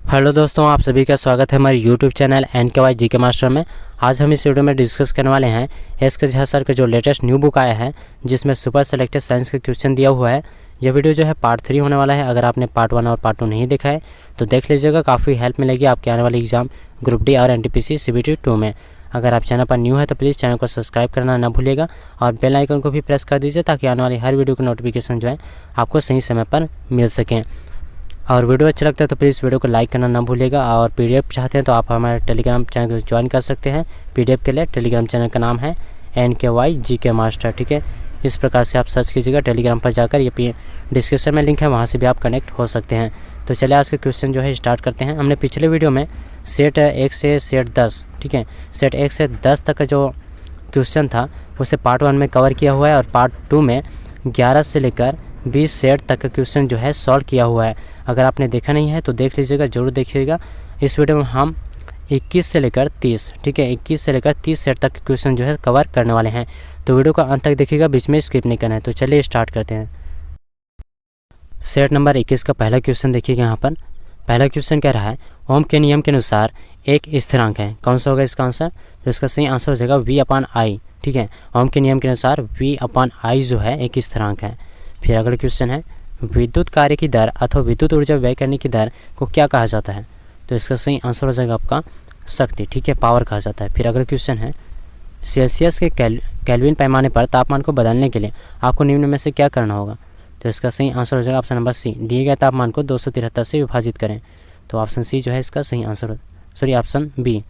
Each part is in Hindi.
हेलो दोस्तों, आप सभी का स्वागत है हमारे YouTube channel NKY GK master में। आज हम इस वीडियो में डिस्कस करने वाले हैं SK झा सर का जो लेटेस्ट न्यू बुक आया है जिसमें सुपर सेलेक्टेड साइंस का क्वेश्चन दिया हुआ है। यह वीडियो जो है पार्ट 3 होने वाला है। अगर आपने पार्ट 1 और पार्ट 2 नहीं देखा है तो देख लीजिएगा, काफ़ी हेल्प मिलेगी आपके आने वाले एग्जाम ग्रुप डी और NTPC CBT 2 में। अगर आप चैनल पर न्यू है तो प्लीज़ चैनल को सब्सक्राइब करना ना भूलिएगा और बेल आइकन को भी प्रेस कर दीजिए ताकि आने वाली हर वीडियो की नोटिफिकेशन जो है आपको सही समय पर मिल सकें। और वीडियो अच्छा लगता है तो प्लीज़ वीडियो को लाइक करना ना भूलिएगा। और PDF चाहते हैं तो आप हमारे टेलीग्राम चैनल को ज्वाइन कर सकते हैं। PDF के लिए टेलीग्राम चैनल का नाम है NKY GK मास्टर, ठीक है। इस प्रकार से आप सर्च कीजिएगा टेलीग्राम पर जाकर, ये डिस्क्रिप्शन में लिंक है, वहाँ से भी आप कनेक्ट हो सकते हैं। तो चलिए आज के क्वेश्चन जो है स्टार्ट करते हैं। हमने पिछले वीडियो में सेट 1 से सेट 10, ठीक है, सेट 1 से 10 तक का जो क्वेश्चन था उसे पार्ट 1 में कवर किया हुआ है और पार्ट 2 में 11 से लेकर 20 सेट तक का क्वेश्चन जो है सॉल्व किया हुआ है। अगर आपने देखा नहीं है तो देख लीजिएगा, ज़रूर देखिएगा। इस वीडियो में हम 21 से लेकर 30, ठीक है, 21 से लेकर 30 सेट तक के क्वेश्चन जो है कवर करने वाले हैं। तो वीडियो को अंत तक देखिएगा, बीच में स्किप नहीं करना है। तो चलिए स्टार्ट करते हैं। सेट नंबर 21 का पहला क्वेश्चन देखिएगा। यहाँ पर पहला क्वेश्चन कह रहा है ओम के नियम के अनुसार एक स्थिरांक है। कौन सा होगा इसका आंसर? तो इसका सही आंसर हो जाएगा V/I, ठीक है। ओम के नियम के अनुसार V/I जो है एक स्थिरांक है। फिर अगला क्वेश्चन है विद्युत कार्य की दर अथवा विद्युत ऊर्जा व्यय करने की दर को क्या कहा जाता है? तो इसका सही आंसर हो जाएगा आपका शक्ति, ठीक है, पावर कहा जाता है। फिर अगला क्वेश्चन है सेल्सियस के केल्विन पैमाने पर तापमान को बदलने के लिए आपको निम्न में से क्या करना होगा? तो इसका सही आंसर हो जाएगा ऑप्शन नंबर सी, दिए गए तापमान को 273 से विभाजित करें। तो ऑप्शन सी जो है इसका सही आंसर, सॉरी ऑप्शन बी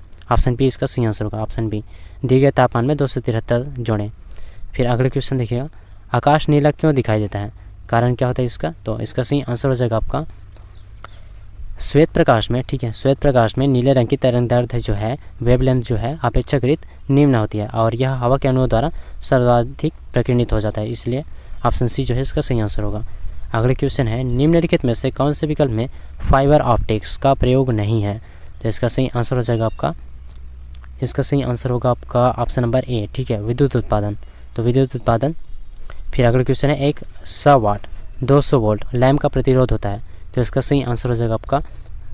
इसका सही आंसर होगा। ऑप्शन बी, दिए गए तापमान में 273 जोड़ें। फिर अगला क्वेश्चन देखिएगा आकाश नीला क्यों दिखाई देता है? कारण क्या होता है इसका? तो इसका सही आंसर हो जाएगा आपका श्वेत प्रकाश में, ठीक है, श्वेत प्रकाश में नीले रंग की तरंगदैर्ध्य जो है, वेवलेंथ जो है अपेक्षाकृत निम्न होती है और यह हवा के अणुओं द्वारा सर्वाधिक प्रकीर्णित हो जाता है, इसलिए ऑप्शन सी जो है इसका सही आंसर होगा। अगले क्वेश्चन है निम्नलिखित में से कौन से विकल्प में फाइबर ऑप्टिक्स का प्रयोग नहीं है? तो इसका सही आंसर हो जाएगा आपका, इसका सही आंसर होगा आपका ऑप्शन नंबर ए, ठीक है, विद्युत उत्पादन। तो विद्युत उत्पादन। फिर अगला क्वेश्चन है एक 100 वाट 200 वोल्ट लैम्प का प्रतिरोध होता है। तो इसका सही आंसर हो जाएगा आपका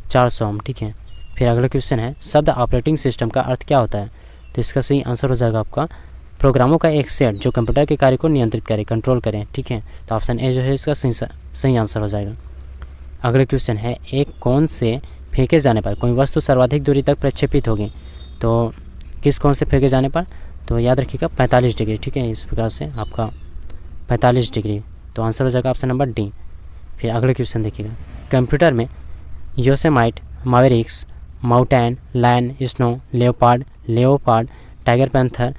400 ओम, ठीक है। फिर अगला क्वेश्चन है शब्द ऑपरेटिंग सिस्टम का अर्थ क्या होता है? तो इसका सही आंसर हो जाएगा आपका प्रोग्रामों का एक सेट जो कंप्यूटर के कार्य को नियंत्रित करे, कंट्रोल करें, ठीक है। तो ऑप्शन ए जो है इसका सही आंसर हो जाएगा। अगला क्वेश्चन है एक कोण से फेंके जाने पर कोई वस्तु सर्वाधिक दूरी तक प्रक्षेपित होगी। तो किस कोण से फेंके जाने पर? तो याद रखिएगा 45 डिग्री, ठीक है, इस प्रकार से आपका 45 डिग्री। तो आंसर हो जाएगा ऑप्शन नंबर डी। फिर अगले क्वेश्चन देखिएगा कंप्यूटर में Yosemite, Mavericks, Mountain Lion, Snow Leopard, Tiger Panther,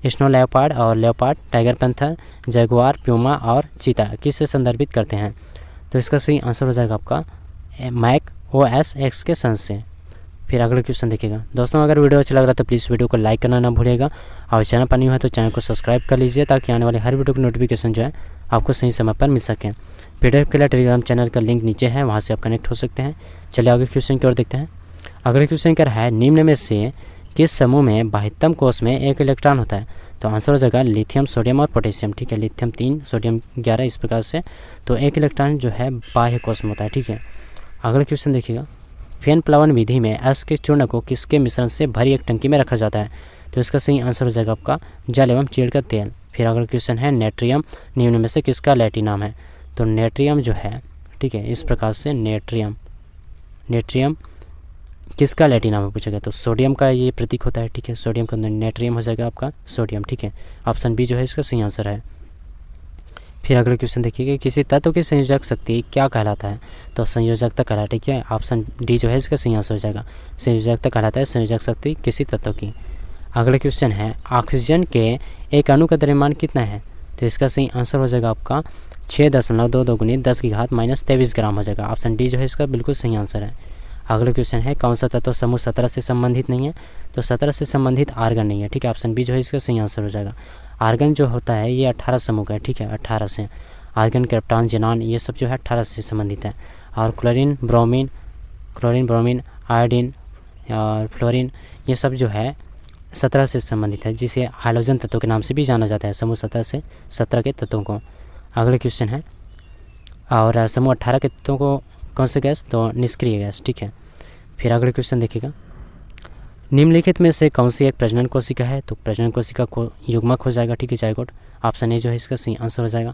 Snow Leopard और Leopard, Tiger Panther, Jaguar, Puma और चीता किससे संदर्भित करते हैं? तो इसका सही आंसर हो जाएगा आपका मैक OS X के संस से। फिर अगला क्वेश्चन देखिएगा। दोस्तों अगर वीडियो अच्छा लग रहा है तो प्लीज़ वीडियो को लाइक करना ना भूलिएगा और चैनल पर न्यू है तो चैनल को सब्सक्राइब कर लीजिए ताकि आने वाले हर वीडियो की नोटिफिकेशन जो है आपको सही समय पर मिल सके। PDF के लिए टेलीग्राम चैनल का लिंक नीचे है, वहाँ से आप कनेक्ट हो सकते हैं। चलिए आगे क्वेश्चन की ओर देखते हैं। अगले क्वेश्चन क्या है निम्न में से किस समूह में बाह्यतम कोष में एक इलेक्ट्रॉन होता है? तो आंसर हो जाएगा लिथियम, सोडियम और पोटेशियम, ठीक है, लिथियम 3, सोडियम 11, इस प्रकार से। तो एक इलेक्ट्रॉन जो है बाह्य कोष में होता है, ठीक है। अगला क्वेश्चन देखिएगा फेन प्लवन विधि में एस के चूर्ण को किसके मिश्रण से भरी एक टंकी में रखा जाता है? तो इसका सही आंसर हो जाएगा आपका जल एवं चीड़ का तेल। फिर अगला क्वेश्चन है नेट्रियम निम्न में से किसका लैटिन नाम है? तो नेट्रियम जो है, ठीक है, इस प्रकार से नेट्रियम किसका लैटिन नाम है पूछा गया? तो सोडियम का ये प्रतीक होता है, ठीक है, सोडियम का नेट्रियम हो जाएगा आपका सोडियम, ठीक है। ऑप्शन बी जो है इसका सही आंसर है। फिर अगला क्वेश्चन देखिए किसी तत्व की संयोजक शक्ति क्या कहलाता है? तो संयोजकता कहलाता है, ठीक है, ऑप्शन डी जो है इसका सही आंसर हो जाएगा। संयोजकता कहलाता है संयोजक शक्ति किसी तत्व की। अगला क्वेश्चन है ऑक्सीजन के एक अणु का द्रव्यमान कितना है? तो इसका सही आंसर हो जाएगा आपका 6.22 × 10⁻³ ग्राम हो जाएगा। ऑप्शन डी जो है इसका बिल्कुल सही आंसर है। अगला क्वेश्चन है कौन सा तत्व समूह 17 से संबंधित नहीं है? तो 17 से संबंधित आर्गन नहीं है, ठीक है, ऑप्शन बी जो है इसका सही आंसर हो जाएगा। आर्गन जो होता है ये 18 समूह का है, ठीक है, 18 से। आर्गन, क्रिप्टॉन, जेनॉन ये सब जो है 18 से संबंधित है। और क्लोरीन, ब्रोमीन, आयोडीन और फ्लोरीन ये सब जो है 17 से संबंधित है, जिसे हाइड्रोजन तत्वों के नाम से भी जाना जाता है, समूह 17 के तत्वों को। अगले क्वेश्चन है और समूह 18 के तत्वों को कौन से गैस? तो निष्क्रिय गैस, ठीक है। फिर अगले क्वेश्चन देखिएगा, निम्नलिखित में से कौन सी एक प्रजनन कोशिका है? तो प्रजनन कोशिका को युग्मक हो जाएगा, ठीक है, जाइगोट। ऑप्शन ए जो है इसका सही आंसर हो जाएगा।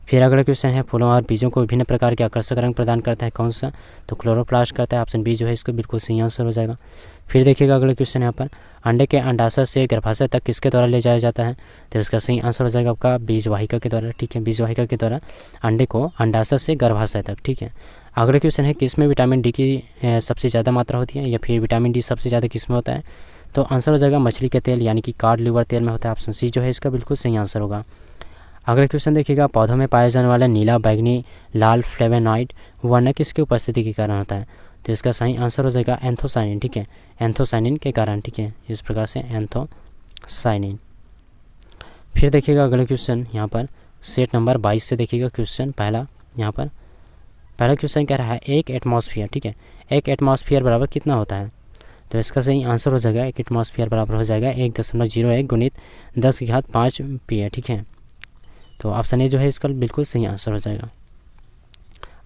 फिर अगला क्वेश्चन है, फूलों और बीजों को विभिन्न प्रकार के आकर्षक रंग प्रदान करता है कौन सा? तो क्लोरोप्लास्ट करता है। ऑप्शन बी जो है इसका बिल्कुल सही आंसर हो जाएगा। फिर देखिएगा अगला क्वेश्चन यहाँ पर, अंडे के अंडाशय से गर्भाशय तक किसके द्वारा ले जाया जाता है? तो इसका सही आंसर हो जाएगा आपका बीज वाहिका के द्वारा, ठीक है, बीज वाहिका के द्वारा अंडे को अंडाशय से गर्भाशय तक, ठीक है। अगला क्वेश्चन है, किस में विटामिन डी की सबसे ज़्यादा मात्रा होती है, या फिर विटामिन डी सबसे ज़्यादा किस में होता है? तो आंसर हो जाएगा मछली के तेल यानी कि कॉड लिवर तेल में होता है। ऑप्शन सी जो है इसका बिल्कुल सही आंसर होगा। अगला क्वेश्चन देखिएगा, पौधों में पाए जाने वाला नीला, बैगनी, लाल फ्लेवोनॉइड वर्ण किसकी उपस्थिति के कारण होता है? तो इसका सही आंसर हो जाएगा एंथोसाइनिन, ठीक है, एंथोसाइनिन के कारण, ठीक है, इस प्रकार से एंथोसाइनिन। फिर देखिएगा अगला क्वेश्चन यहाँ पर सेट नंबर 22 से देखिएगा क्वेश्चन पहला। यहाँ पर पहला क्वेश्चन कह रहा है एक एटमॉस्फेयर, ठीक है, एक एटमॉस्फेयर बराबर कितना होता है? तो इसका सही आंसर हो जाएगा एक एटमॉस्फेयर बराबर हो जाएगा 1.01 गुणित 10⁵5 पी, ठीक है। तो ऑप्शन ए जो है इसका बिल्कुल सही आंसर हो जाएगा।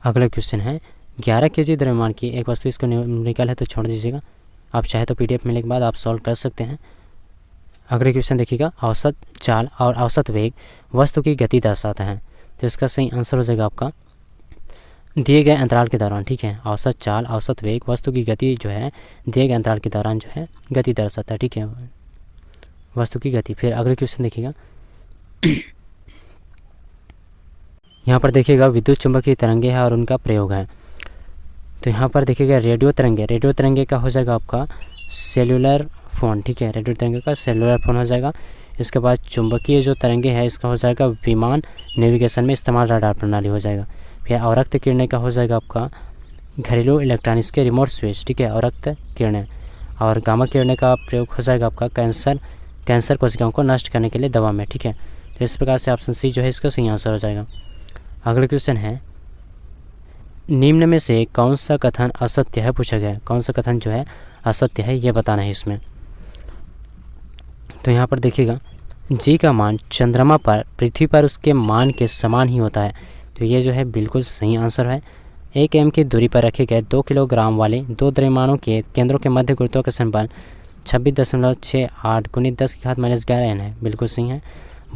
अगला क्वेश्चन है 11 kg द्रव्यमान की एक वस्तु, इसको न्यूमेरिकल है तो छोड़ दीजिएगा, आप चाहे तो पीडीएफ मिलने के बाद आप सॉल्व कर सकते हैं। अगले क्वेश्चन देखिएगा, औसत चाल और औसत वेग वस्तु की गति दर्शाता है। तो इसका सही आंसर हो जाएगा आपका दिए गए अंतराल के दौरान, ठीक है, औसत चाल औसत वेग वस्तु की गति जो है दिए गए अंतराल के दौरान जो है गति दर्शाता है, ठीक है, वस्तु की गति। फिर अगले क्वेश्चन देखिएगा, यहाँ पर देखिएगा विद्युत चुंबकीय तरंगे हैं और उनका प्रयोग है। तो यहाँ पर देखिएगा रेडियो तरंगे का हो जाएगा आपका सेलुलर फ़ोन, ठीक है, रेडियो तरंगे का सेलुलर फ़ोन हो जाएगा। इसके बाद चुंबकीय जो तरंगे है इसका हो जाएगा विमान नेविगेशन में इस्तेमाल रडार प्रणाली हो जाएगा। फिर अवरक्त किरणें का हो जाएगा आपका घरेलू इलेक्ट्रॉनिक्स के रिमोट स्विच, ठीक है, अवरक्त किरणें। और गामा किरणें का प्रयोग हो जाएगा आपका कैंसर कोशिकाओं को नष्ट करने के लिए दवा में, ठीक है। तो इस प्रकार से ऑप्शन सी जो है इसका सही आंसर हो जाएगा। अगला क्वेश्चन है, निम्न में से कौन सा कथन असत्य है पूछा गया है, कौन सा कथन जो है असत्य है ये बताना है इसमें। तो यहाँ पर देखिएगा जी का मान चंद्रमा पर पृथ्वी पर उसके मान के समान ही होता है। तो ये जो है बिल्कुल सही आंसर है। 1 m की दूरी पर रखे गए 2 किलोग्राम वाले दो द्रव्यमानों के केंद्रों के मध्य गुरुत्वाकर्षण बल 26.68 गुणित 10⁻11 n है, बिल्कुल सही है।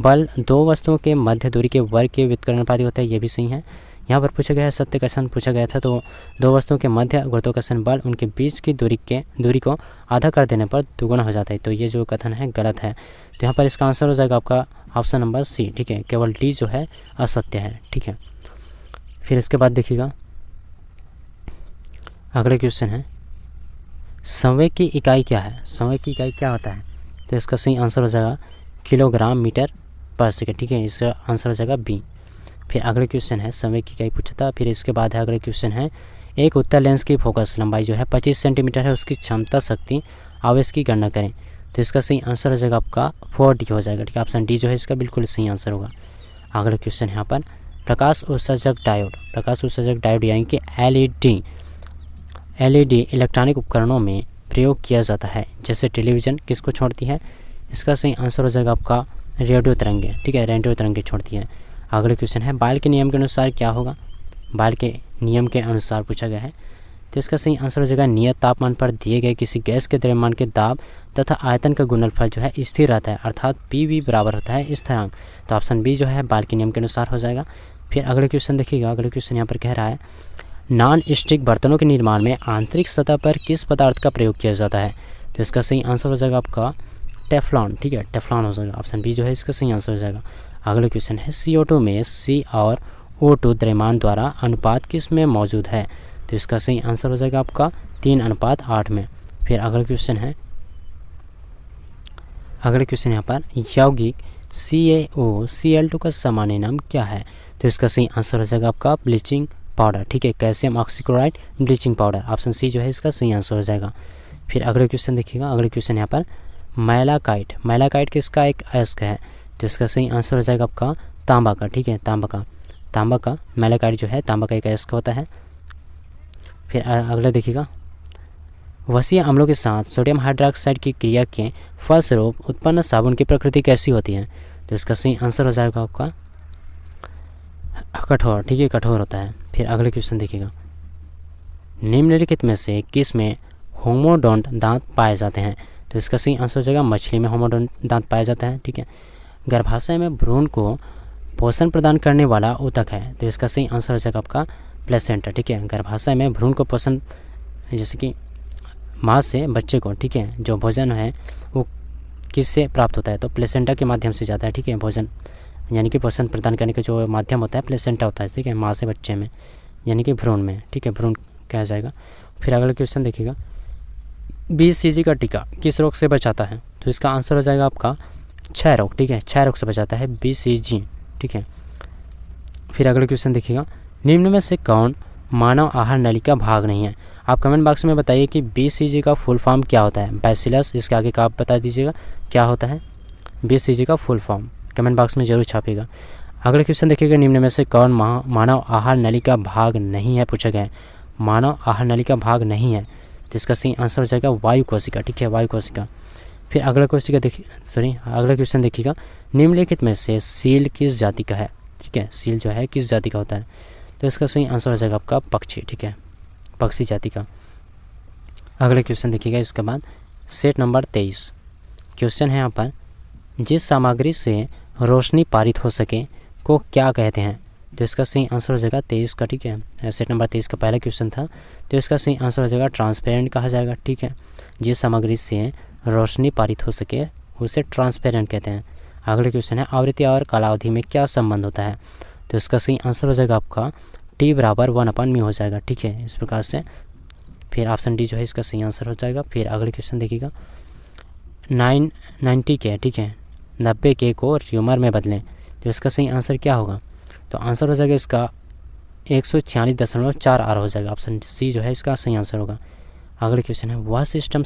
बल दो वस्तुओं के मध्य दूरी के वर्ग के व्युत्क्रमानुपाती होता है, ये भी सही है। यहाँ पर पूछा गया है सत्य कथन पूछा गया था, तो दो वस्तुओं के मध्य गुरुत्वाकर्षण बल उनके बीच की दूरी को आधा कर देने पर दुगुना हो जाता है। तो ये जो कथन है गलत है। तो यहाँ पर इसका आंसर हो जाएगा आपका ऑप्शन नंबर सी, ठीक है, केवल डी जो है असत्य है, ठीक है। फिर इसके बाद देखिएगा अगला क्वेश्चन है, संवेग की इकाई क्या है? संवेग की इकाई क्या होता है? तो इसका सही आंसर हो जाएगा किलोग्राम मीटर पर सेकेंड, ठीक है, इसका आंसर हो जाएगा बी। फिर अगले क्वेश्चन है संवेग की इकाई पूछा था। फिर इसके बाद है अगले क्वेश्चन है, एक उत्तल लेंस की फोकस लंबाई जो है 25 सेंटीमीटर है, उसकी क्षमता शक्ति आवेश की गणना करें। तो इसका सही आंसर हो जाएगा आपका 4D हो जाएगा, ठीक है, ऑप्शन डी जो है इसका बिल्कुल सही आंसर होगा। अगला क्वेश्चन यहाँ पर प्रकाश उत्सर्जक डायोड यानी कि LED इलेक्ट्रॉनिक उपकरणों में प्रयोग किया जाता है, जैसे टेलीविज़न किसको छोड़ती है? इसका सही आंसर हो जाएगा आपका रेडियो तरंगे, ठीक है, रेडियो तरंगे छोड़ती है। अगले क्वेश्चन है, बायल के नियम के अनुसार क्या होगा? बायल के नियम के अनुसार पूछा गया है। तो इसका सही आंसर हो जाएगा नियत तापमान पर दिए गए किसी गैस के द्रव्यमान के दाब तथा आयतन का गुणनफल जो है स्थिर रहता है, अर्थात PV बराबर होता है स्थिरांक। तो ऑप्शन बी जो है बायल के नियम के अनुसार हो जाएगा। फिर अगले क्वेश्चन देखिएगा, अगले क्वेश्चन यहाँ पर कह रहा है, नॉन स्टिक बर्तनों के निर्माण में आंतरिक सतह पर किस पदार्थ का प्रयोग किया जाता है? तो इसका सही आंसर हो जाएगा आपका टेफ्लॉन, ठीक है, टेफ्लॉन हो जाएगा, ऑप्शन बी जो है इसका सही आंसर हो जाएगा। अगले क्वेश्चन है, CO2 में C और O2 द्रव्यमान द्वारा अनुपात किस में मौजूद है? तो इसका सही आंसर हो जाएगा आपका 3:8 में। फिर अगला क्वेश्चन है, अगले क्वेश्चन यहाँ पर यौगिक CaOCl2 का सामान्य नाम क्या है? तो इसका सही आंसर हो जाएगा आपका ब्लीचिंग पाउडर, ठीक है, calcium oxychloride bleaching powder, option C जो है इसका सही आंसर हो जाएगा। फिर अगले क्वेश्चन देखिएगा, अगले क्वेश्चन यहाँ पर मैलाकाइट किसका एक अयस्क है? तो इसका सही आंसर हो जाएगा आपका तांबा का, ठीक है, तांबा का मैलाकाइट जो है तांबा का एक अयस्क होता है। फिर अगला देखिएगा, वसीय अम्लों के साथ सोडियम हाइड्रोक्साइड की क्रिया के फलस्वरूप उत्पन्न साबुन की प्रकृति कैसी होती है? तो इसका सही आंसर हो जाएगा आपका कठोर, ठीक है, कठोर होता है। फिर अगले क्वेश्चन देखिएगा, निम्नलिखित में से किस में होमोडोंट दांत पाए जाते हैं? तो इसका सही आंसर हो जाएगा मछली में होमोडोंट दांत पाया जाता है। ठीक है। गर्भाशय में भ्रूण को पोषण प्रदान करने वाला ऊतक है? तो इसका सही आंसर हो जाएगा आपका प्लेसेंटा। ठीक है। गर्भाशय में भ्रूण को पोषण, जैसे कि माँ से बच्चे को, ठीक है, जो भोजन है वो किससे प्राप्त होता है? तो प्लेसेंटा के माध्यम से जाता है। ठीक है। भोजन यानी कि पोषण प्रदान करने का जो माध्यम होता है प्लेसेंटा होता है। ठीक है। माँ से बच्चे में यानी कि भ्रूण में। ठीक है। भ्रूण कहा जाएगा। फिर अगला क्वेश्चन देखिएगा, BCG का टीका किस रोग से बचाता है? तो इसका आंसर हो जाएगा आपका क्षय रोग। ठीक है। क्षय रोग से बचाता है BCG। ठीक है। फिर अगला क्वेश्चन देखिएगा, निम्न में से कौन मानव आहार नली का भाग नहीं है? आप कमेंट बॉक्स में बताइए कि BCG का फुल फॉर्म क्या होता है। बैसिलस, इसके आगे का आप बता दीजिएगा क्या होता है BCG का फुल फॉर्म, कमेंट बॉक्स में जरूर छापिएगा। अगला क्वेश्चन देखिएगा, निम्न में से कौन मानव आहार नली का भाग नहीं है? पूछा गया है मानव आहार नली का भाग नहीं है, तो इसका सही आंसर हो जाएगा वायु कोशिका। ठीक है। वायु कोशिका। फिर अगला क्वेश्चन देखिएगा, निम्नलिखित में से सील किस जाति का है? ठीक है। सील जो है किस जाति का होता है? तो इसका सही आंसर हो जाएगा आपका पक्षी। ठीक है। पक्षी जाति का। अगला क्वेश्चन देखिएगा इसके बाद सेट नंबर 23। क्वेश्चन है यहाँ पर, जिस सामग्री से रोशनी पारित हो सके को क्या कहते हैं? तो इसका सही आंसर हो जाएगा 23 का। ठीक है। सेट नंबर 23 का पहला क्वेश्चन था, तो इसका सही आंसर हो जाएगा ट्रांसपेरेंट कहा जाएगा। ठीक है। जिस सामग्री से रोशनी पारित हो सके उसे ट्रांसपेरेंट कहते हैं। अगला क्वेश्चन है, आवृत्ति और कालावधि में क्या संबंध होता है? तो इसका सही आंसर हो जाएगा आपका T बराबर 1/μ हो जाएगा। ठीक है। इस प्रकार से फिर ऑप्शन डी जो है इसका सही आंसर हो जाएगा। फिर अगले क्वेश्चन देखिएगा, 90 के, ठीक है, 90 के को र्यूमर में बदलें, तो इसका सही आंसर क्या होगा? तो आंसर हो जाएगा इसका 146.4 हो जाएगा। ऑप्शन सी जो है इसका सही आंसर होगा। अगले क्वेश्चन है, वह सिस्टम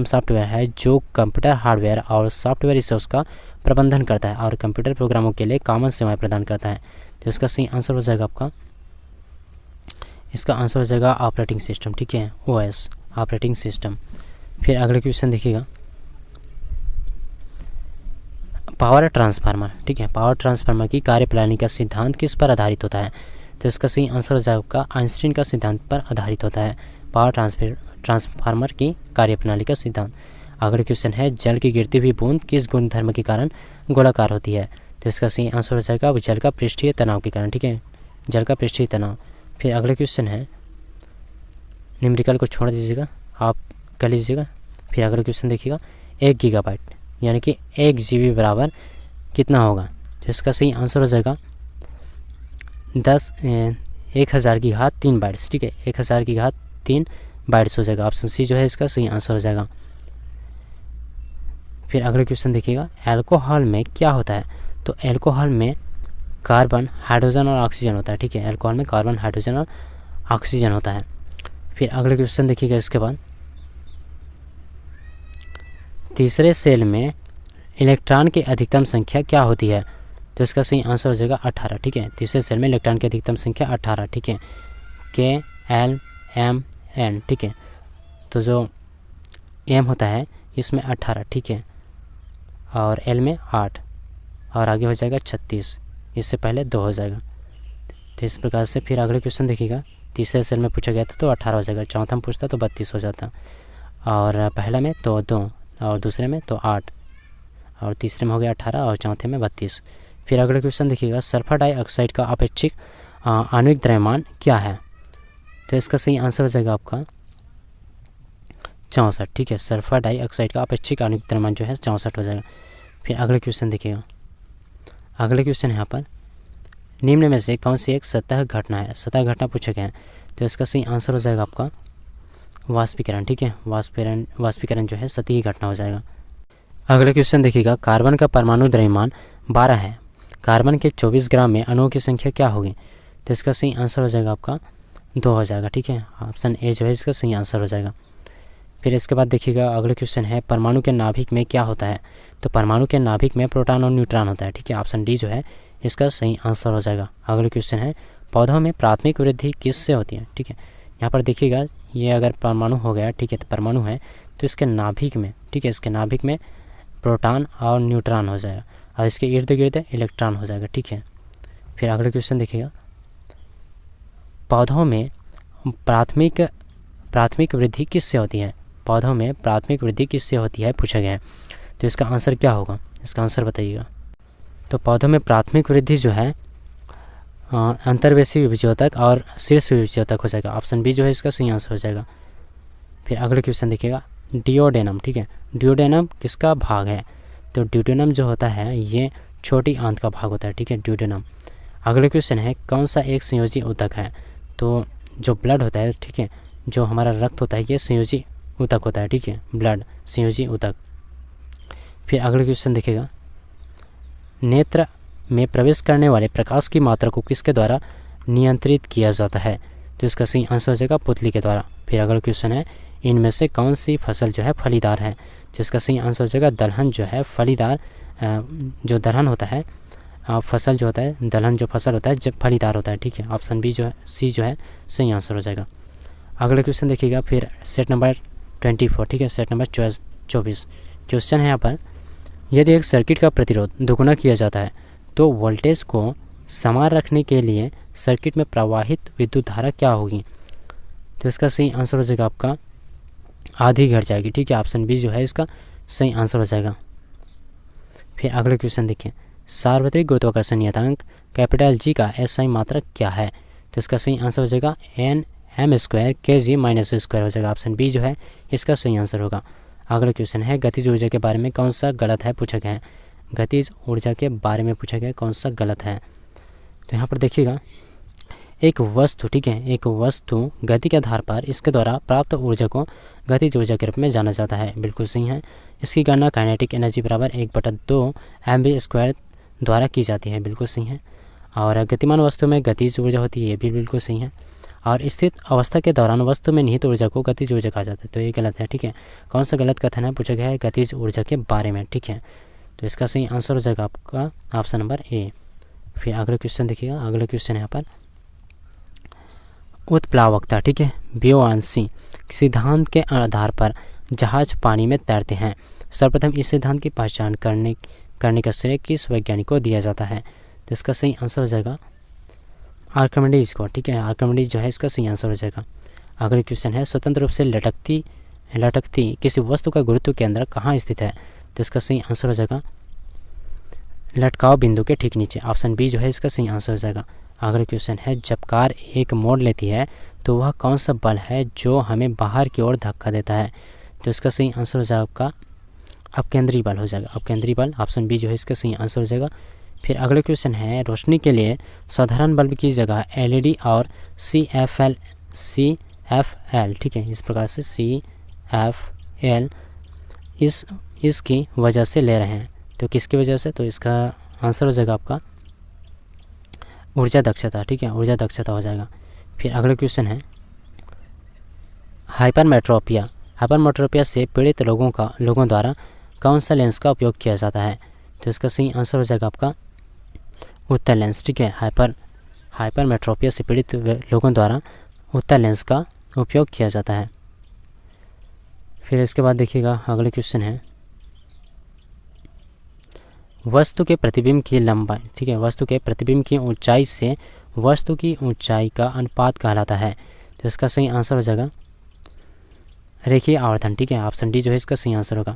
सॉफ्टवेयर है जो कंप्यूटर हार्डवेयर और सॉफ्टवेयर रिसोर्स का प्रबंधन करता है और कंप्यूटर प्रोग्रामों के लिए कॉमन सेवाएं प्रदान करता है। तो इसका सही आंसर हो जाएगा आपका, इसका आंसर हो जाएगा ऑपरेटिंग सिस्टम। ठीक है। OS operating system. फिर अगले क्वेश्चन देखिएगा, पावर ट्रांसफार्मर, ठीक है, पावर ट्रांसफार्मर की कार्यप्रणाली का सिद्धांत किस पर आधारित होता है? तो इसका सही आंसर हो जाएगा आपका आइंस्टीन का सिद्धांत पर आधारित होता है पावर ट्रांसफार्मर की कार्यप्रणाली का सिद्धांत। अगला क्वेश्चन है, जल की गिरती हुई बूंद किस गुणधर्म के कारण गोलाकार होती है? तो इसका सही आंसर हो जाएगा जल का पृष्ठीय तनाव के कारण। ठीक है। जल का पृष्ठीय तनाव। फिर अगला क्वेश्चन है, न्यूमेरिकल को छोड़ दीजिएगा, आप कर लीजिएगा। फिर अगला क्वेश्चन देखिएगा, 1 गीगाबाइट यानी कि 1 GB बराबर कितना होगा? तो इसका सही आंसर हो जाएगा 1000 की घात 3 बाइट्स। ठीक है। 1000 की घात 3 बाइट्स हो जाएगा। ऑप्शन सी जो है इसका सही आंसर हो जाएगा। फिर अगला क्वेश्चन देखिएगा, अल्कोहल में क्या होता है? तो अल्कोहल में कार्बन, हाइड्रोजन और ऑक्सीजन होता है। ठीक है। अल्कोहल में कार्बन, हाइड्रोजन और ऑक्सीजन होता है। फिर अगला क्वेश्चन देखिएगा इसके बाद, तीसरे सेल में इलेक्ट्रॉन की अधिकतम संख्या क्या होती है? तो इसका सही आंसर हो जाएगा 18। ठीक है। तीसरे सेल में इलेक्ट्रॉन की अधिकतम संख्या 18। ठीक है। KLMN। ठीक है। तो जो M होता है इसमें 18। ठीक है। और L में 8 और आगे हो जाएगा 36, इससे पहले 2 हो जाएगा। तो इस प्रकार से फिर अगले क्वेश्चन देखिएगा, तीसरे सेल में पूछा गया था तो 18 हो जाएगा, चौथा में पूछता तो 32 हो जाता, और पहला में तो 2 और दूसरे में तो 8 और तीसरे में हो गया 18 और चौथे में 32। फिर अगला क्वेश्चन देखिएगा, सल्फर डाइऑक्साइड का अपेक्षिक आणविक द्रव्यमान क्या है? तो इसका सही आंसर हो जाएगा आपका 64। ठीक है। सल्फर डाइऑक्साइड का अपेक्षिक आणविक द्रव्यमान जो है 64 हो जाएगा। फिर अगला क्वेश्चन देखिएगा, अगले क्वेश्चन यहाँ पर, निम्न में से कौन सी एक सतह घटना है? सतह घटना पूछा गया है, तो इसका सही आंसर हो जाएगा आपका वाष्पीकरण। ठीक है। वाष्पीकरण जो है सतही घटना हो जाएगा। अगला क्वेश्चन देखिएगा, कार्बन का परमाणु द्रव्यमान 12 है, कार्बन के 24 ग्राम में अणुओं की संख्या क्या होगी? तो इसका सही आंसर हो जाएगा आपका 2 हो जाएगा। ठीक है। ऑप्शन ए जो है इसका सही आंसर हो जाएगा। फिर इसके बाद देखिएगा, अगला क्वेश्चन है, परमाणु के नाभिक में क्या होता है? तो परमाणु के नाभिक में प्रोटॉन और न्यूट्रॉन होता है। ठीक है। ऑप्शन डी जो है इसका सही आंसर हो जाएगा। अगला क्वेश्चन है, पौधों में प्राथमिक वृद्धि किससे होती है? ठीक है। यहाँ पर देखिएगा, ये अगर परमाणु हो गया, ठीक है, तो परमाणु है तो इसके नाभिक में, ठीक है, इसके नाभिक में प्रोटॉन और न्यूट्रॉन हो जाएगा और इसके इर्द गिर्द इलेक्ट्रॉन हो जाएगा। ठीक है। फिर अगला क्वेश्चन देखिएगा, पौधों में प्राथमिक प्राथमिक वृद्धि किससे होती है? पौधों में प्राथमिक वृद्धि किससे होती है पूछा गया है। तो इसका आंसर क्या होगा? इसका आंसर बताइएगा। तो पौधों में प्राथमिक वृद्धि जो है अंतर्वेशी विभज्योतक और शीर्ष विभज्योतक हो जाएगा। ऑप्शन बी जो है इसका सही आंसर हो जाएगा। फिर अगले क्वेश्चन देखिएगा, डिओडेनम, ठीक है, डिओडेनम किसका भाग है? तो डिओडेनम जो होता है ये छोटी आंत का भाग होता है, ठीक है, डिओडेनम। अगले क्वेश्चन है, कौन सा एक संयोजी ऊतक है? तो जो ब्लड होता है, ठीक है, जो हमारा रक्त होता है ये संयोजी ऊतक होता है, ठीक है, ब्लड संयोजी ऊतक। फिर अगले क्वेश्चन देखिएगा, नेत्र में प्रवेश करने वाले प्रकाश की मात्रा को किसके द्वारा नियंत्रित किया जाता है? तो इसका सही आंसर हो जाएगा पुतली के द्वारा। फिर अगला क्वेश्चन है, इनमें से कौन सी फसल जो है फलीदार है? तो इसका सही आंसर हो जाएगा दलहन जो है फलीदार, जो दलहन होता है फसल जो होता है, दलहन जो फसल होता है जब फलीदार होता है, ठीक है। ऑप्शन बी जो है सी जो है सही आंसर हो जाएगा। अगला क्वेश्चन देखिएगा, फिर सेट नंबर 24, ठीक है, सेट नंबर 24 क्वेश्चन है यहाँ पर, यदि एक सर्किट का प्रतिरोध दोगुना किया जाता है तो वोल्टेज को समान रखने के लिए सर्किट में प्रवाहित विद्युत धारा क्या होगी? तो इसका सही आंसर हो जाएगा आपका आधी घट जाएगी, ठीक है। ऑप्शन बी जो है इसका सही आंसर हो जाएगा। फिर अगले क्वेश्चन देखिए, सार्वत्रिक गुरुत्वाकर्षण नियतांक कैपिटल जी का एसआई मात्रक क्या है? तो इसका सही आंसर हो जाएगा Nm² kg-2 हो जाएगा। ऑप्शन बी जो है इसका सही आंसर होगा। अगला क्वेश्चन है, गतिज ऊर्जा के बारे में कौन सा गलत है पूछा गया है? गतिज ऊर्जा के बारे में पूछा गया कौन सा गलत है? तो यहाँ पर देखिएगा, एक वस्तु, ठीक है, एक वस्तु गति के आधार पर इसके द्वारा प्राप्त ऊर्जा को गतिज ऊर्जा के रूप में जाना जाता है, बिल्कुल सही है। इसकी गणना काइनेटिक एनर्जी बराबर 1/2 mv² द्वारा की जाती है, बिल्कुल सही है। और गतिमान वस्तु में गतिज ऊर्जा होती है, ये भी बिल्कुल सही है। और स्थित अवस्था के दौरान वस्तु में निहित ऊर्जा को गतिज ऊर्जा कहा जाता है, तो ये गलत है, ठीक है। कौन सा गलत कथन है पूछा गया है? गतिज ऊर्जा के बारे में, ठीक है। तो इसका सही आंसर हो जाएगा आपका ऑप्शन नंबर ए। फिर अगले क्वेश्चन देखिएगा, अगले क्वेश्चन यहाँ पर उत्प्लावकता, ठीक है, बुयांसी सिद्धांत के आधार पर जहाज पानी में तैरते हैं। सर्वप्रथम इस सिद्धांत की पहचान करने का श्रेय किस वैज्ञानिक को दिया जाता है? तो इसका सही आंसर हो जाएगा आर्किमिडीज को, ठीक है, आर्किमिडीज जो है इसका सही आंसर हो जाएगा। अगले क्वेश्चन है, स्वतंत्र रूप से लटकती किसी वस्तु का गुरुत्व केंद्र कहाँ स्थित है? तो इसका सही आंसर हो जाएगा लटकाव बिंदु के ठीक नीचे। ऑप्शन बी जो है इसका सही आंसर हो जाएगा। अगला क्वेश्चन है, जब कार एक मोड़ लेती है तो वह कौन सा बल है जो हमें बाहर की ओर धक्का देता है? तो इसका सही आंसर हो जाएगा आपका अपकेंद्री बल हो जाएगा, अपकेंद्री बल। ऑप्शन बी जो है इसका सही आंसर हो जाएगा। फिर अगले क्वेश्चन है, रोशनी के लिए साधारण बल्ब की जगह एलईडी और CFL, ठीक है, इस प्रकार से CFL इसकी वजह से ले रहे हैं, तो किसकी वजह से? तो इसका आंसर हो जाएगा आपका ऊर्जा दक्षता, ठीक है, ऊर्जा दक्षता हो जाएगा। फिर अगला क्वेश्चन है, हाइपरमेट्रोपिया से पीड़ित लोगों द्वारा कौन सा लेंस का उपयोग किया जाता है? तो इसका सही आंसर हो जाएगा आपका उत्तल लेंस, ठीक है, हाइपरमेट्रोपिया से पीड़ित लोगों द्वारा उत्तल लेंस का उपयोग किया जाता है। फिर इसके बाद देखिएगा, अगले क्वेश्चन है, वस्तु के प्रतिबिंब की लंबाई, ठीक है, वस्तु के प्रतिबिंब की ऊंचाई से वस्तु की ऊंचाई का अनुपात कहलाता है। तो इसका सही आंसर हो जाएगा रेखीय आवर्धन, ठीक है। ऑप्शन डी जो है इसका सही आंसर होगा।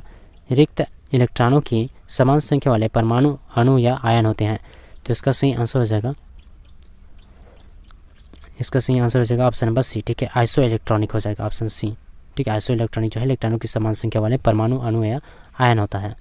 रिक्त इलेक्ट्रॉनों की समान संख्या वाले परमाणु, अणु या आयन होते हैं। तो इसका सही आंसर हो जाएगा, इसका सही आंसर हो जाएगा ऑप्शन नंबर सी, ठीक है, आइसो इलेक्ट्रॉनिक हो जाएगा, ऑप्शन सी, ठीक है। आइसो इलेक्ट्रॉनिक जो है इलेक्ट्रॉनों की समान संख्या वाले परमाणु, अणु या आयन होता है।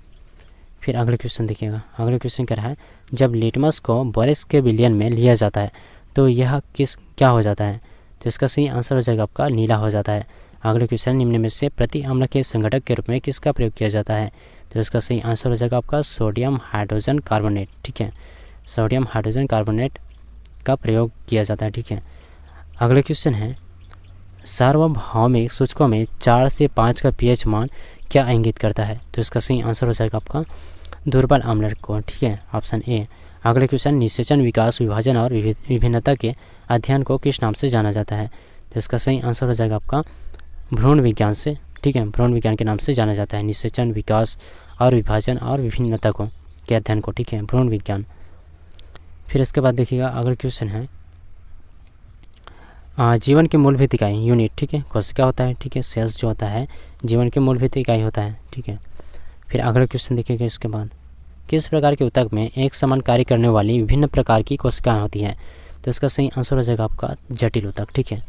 फिर अगले क्वेश्चन देखिएगा, अगले क्वेश्चन कह रहा है, जब लिटमस को बोरिस के विलयन में लिया जाता है तो यह क्या हो जाता है? तो इसका सही आंसर हो जाएगा आपका नीला हो जाता है। अगले क्वेश्चन, निम्न में से प्रति अम्ल के संघटक के रूप में किसका प्रयोग किया जाता है? तो इसका सही आंसर हो जाएगा आपका सोडियम हाइड्रोजन कार्बोनेट, ठीक है, सोडियम हाइड्रोजन कार्बोनेट का प्रयोग किया जाता है, ठीक है। अगले क्वेश्चन है, सार्वभौमिक सूचकों में 4 से 5 का pH मान क्या इंगित करता है? तो इसका सही आंसर हो जाएगा आपका दुर्बल अम्ल को, ठीक है, ऑप्शन ए। अगले क्वेश्चन, निषेचन, विकास, विभाजन और विभिन्नता के अध्ययन को किस नाम से जाना जाता है? तो इसका सही आंसर हो जाएगा आपका भ्रूण विज्ञान से, ठीक है, भ्रूण विज्ञान के नाम से जाना जाता है। निषेचन, विकास और विभाजन और विभिन्नता को के अध्ययन को, ठीक है, भ्रूण विज्ञान। फिर इसके बाद देखिएगा, अगला क्वेश्चन है, जीवन की मूलभूत इकाई यूनिट, ठीक है, कोशिका होता है, ठीक है, सेल्स जो होता है जीवन की मूलभूत इकाई होता है, ठीक है। फिर अगला क्वेश्चन देखिएगा इसके बाद, किस प्रकार के ऊतक में एक समान कार्य करने वाली विभिन्न प्रकार की कोशिकाएं होती हैं? तो इसका सही आंसर हो जाएगा आपका जटिल ऊतक, ठीक है।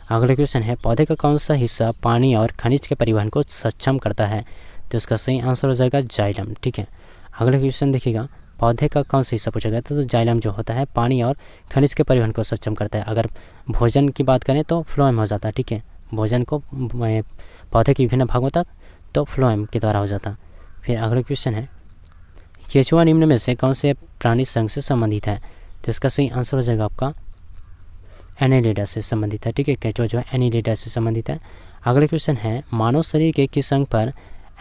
अगला क्वेश्चन है, पौधे का कौन सा हिस्सा पानी और खनिज के परिवहन को सक्षम करता है? तो इसका सही आंसर हो जाएगा जाइलम, ठीक है। अगला क्वेश्चन देखिएगा, पौधे का कौन सा हिस्सा पूछा गया था? तो जाइलम जो होता है पानी और खनिज के परिवहन को सक्षम करता है। अगर भोजन की बात करें तो फ्लोएम हो जाता है, ठीक है, भोजन को पौधे के विभिन्न भागों तक तो फ्लोएम के द्वारा हो जाता। फिर अगला क्वेश्चन है, केचुआ निम्न में से कौन से प्राणी संघ से संबंधित है? तो इसका सही आंसर हो जाएगा आपका एनेलिडा से संबंधित है, ठीक है, केचुआ जो है एनेलिडा से संबंधित है। अगला क्वेश्चन है, मानव शरीर के किस अंग पर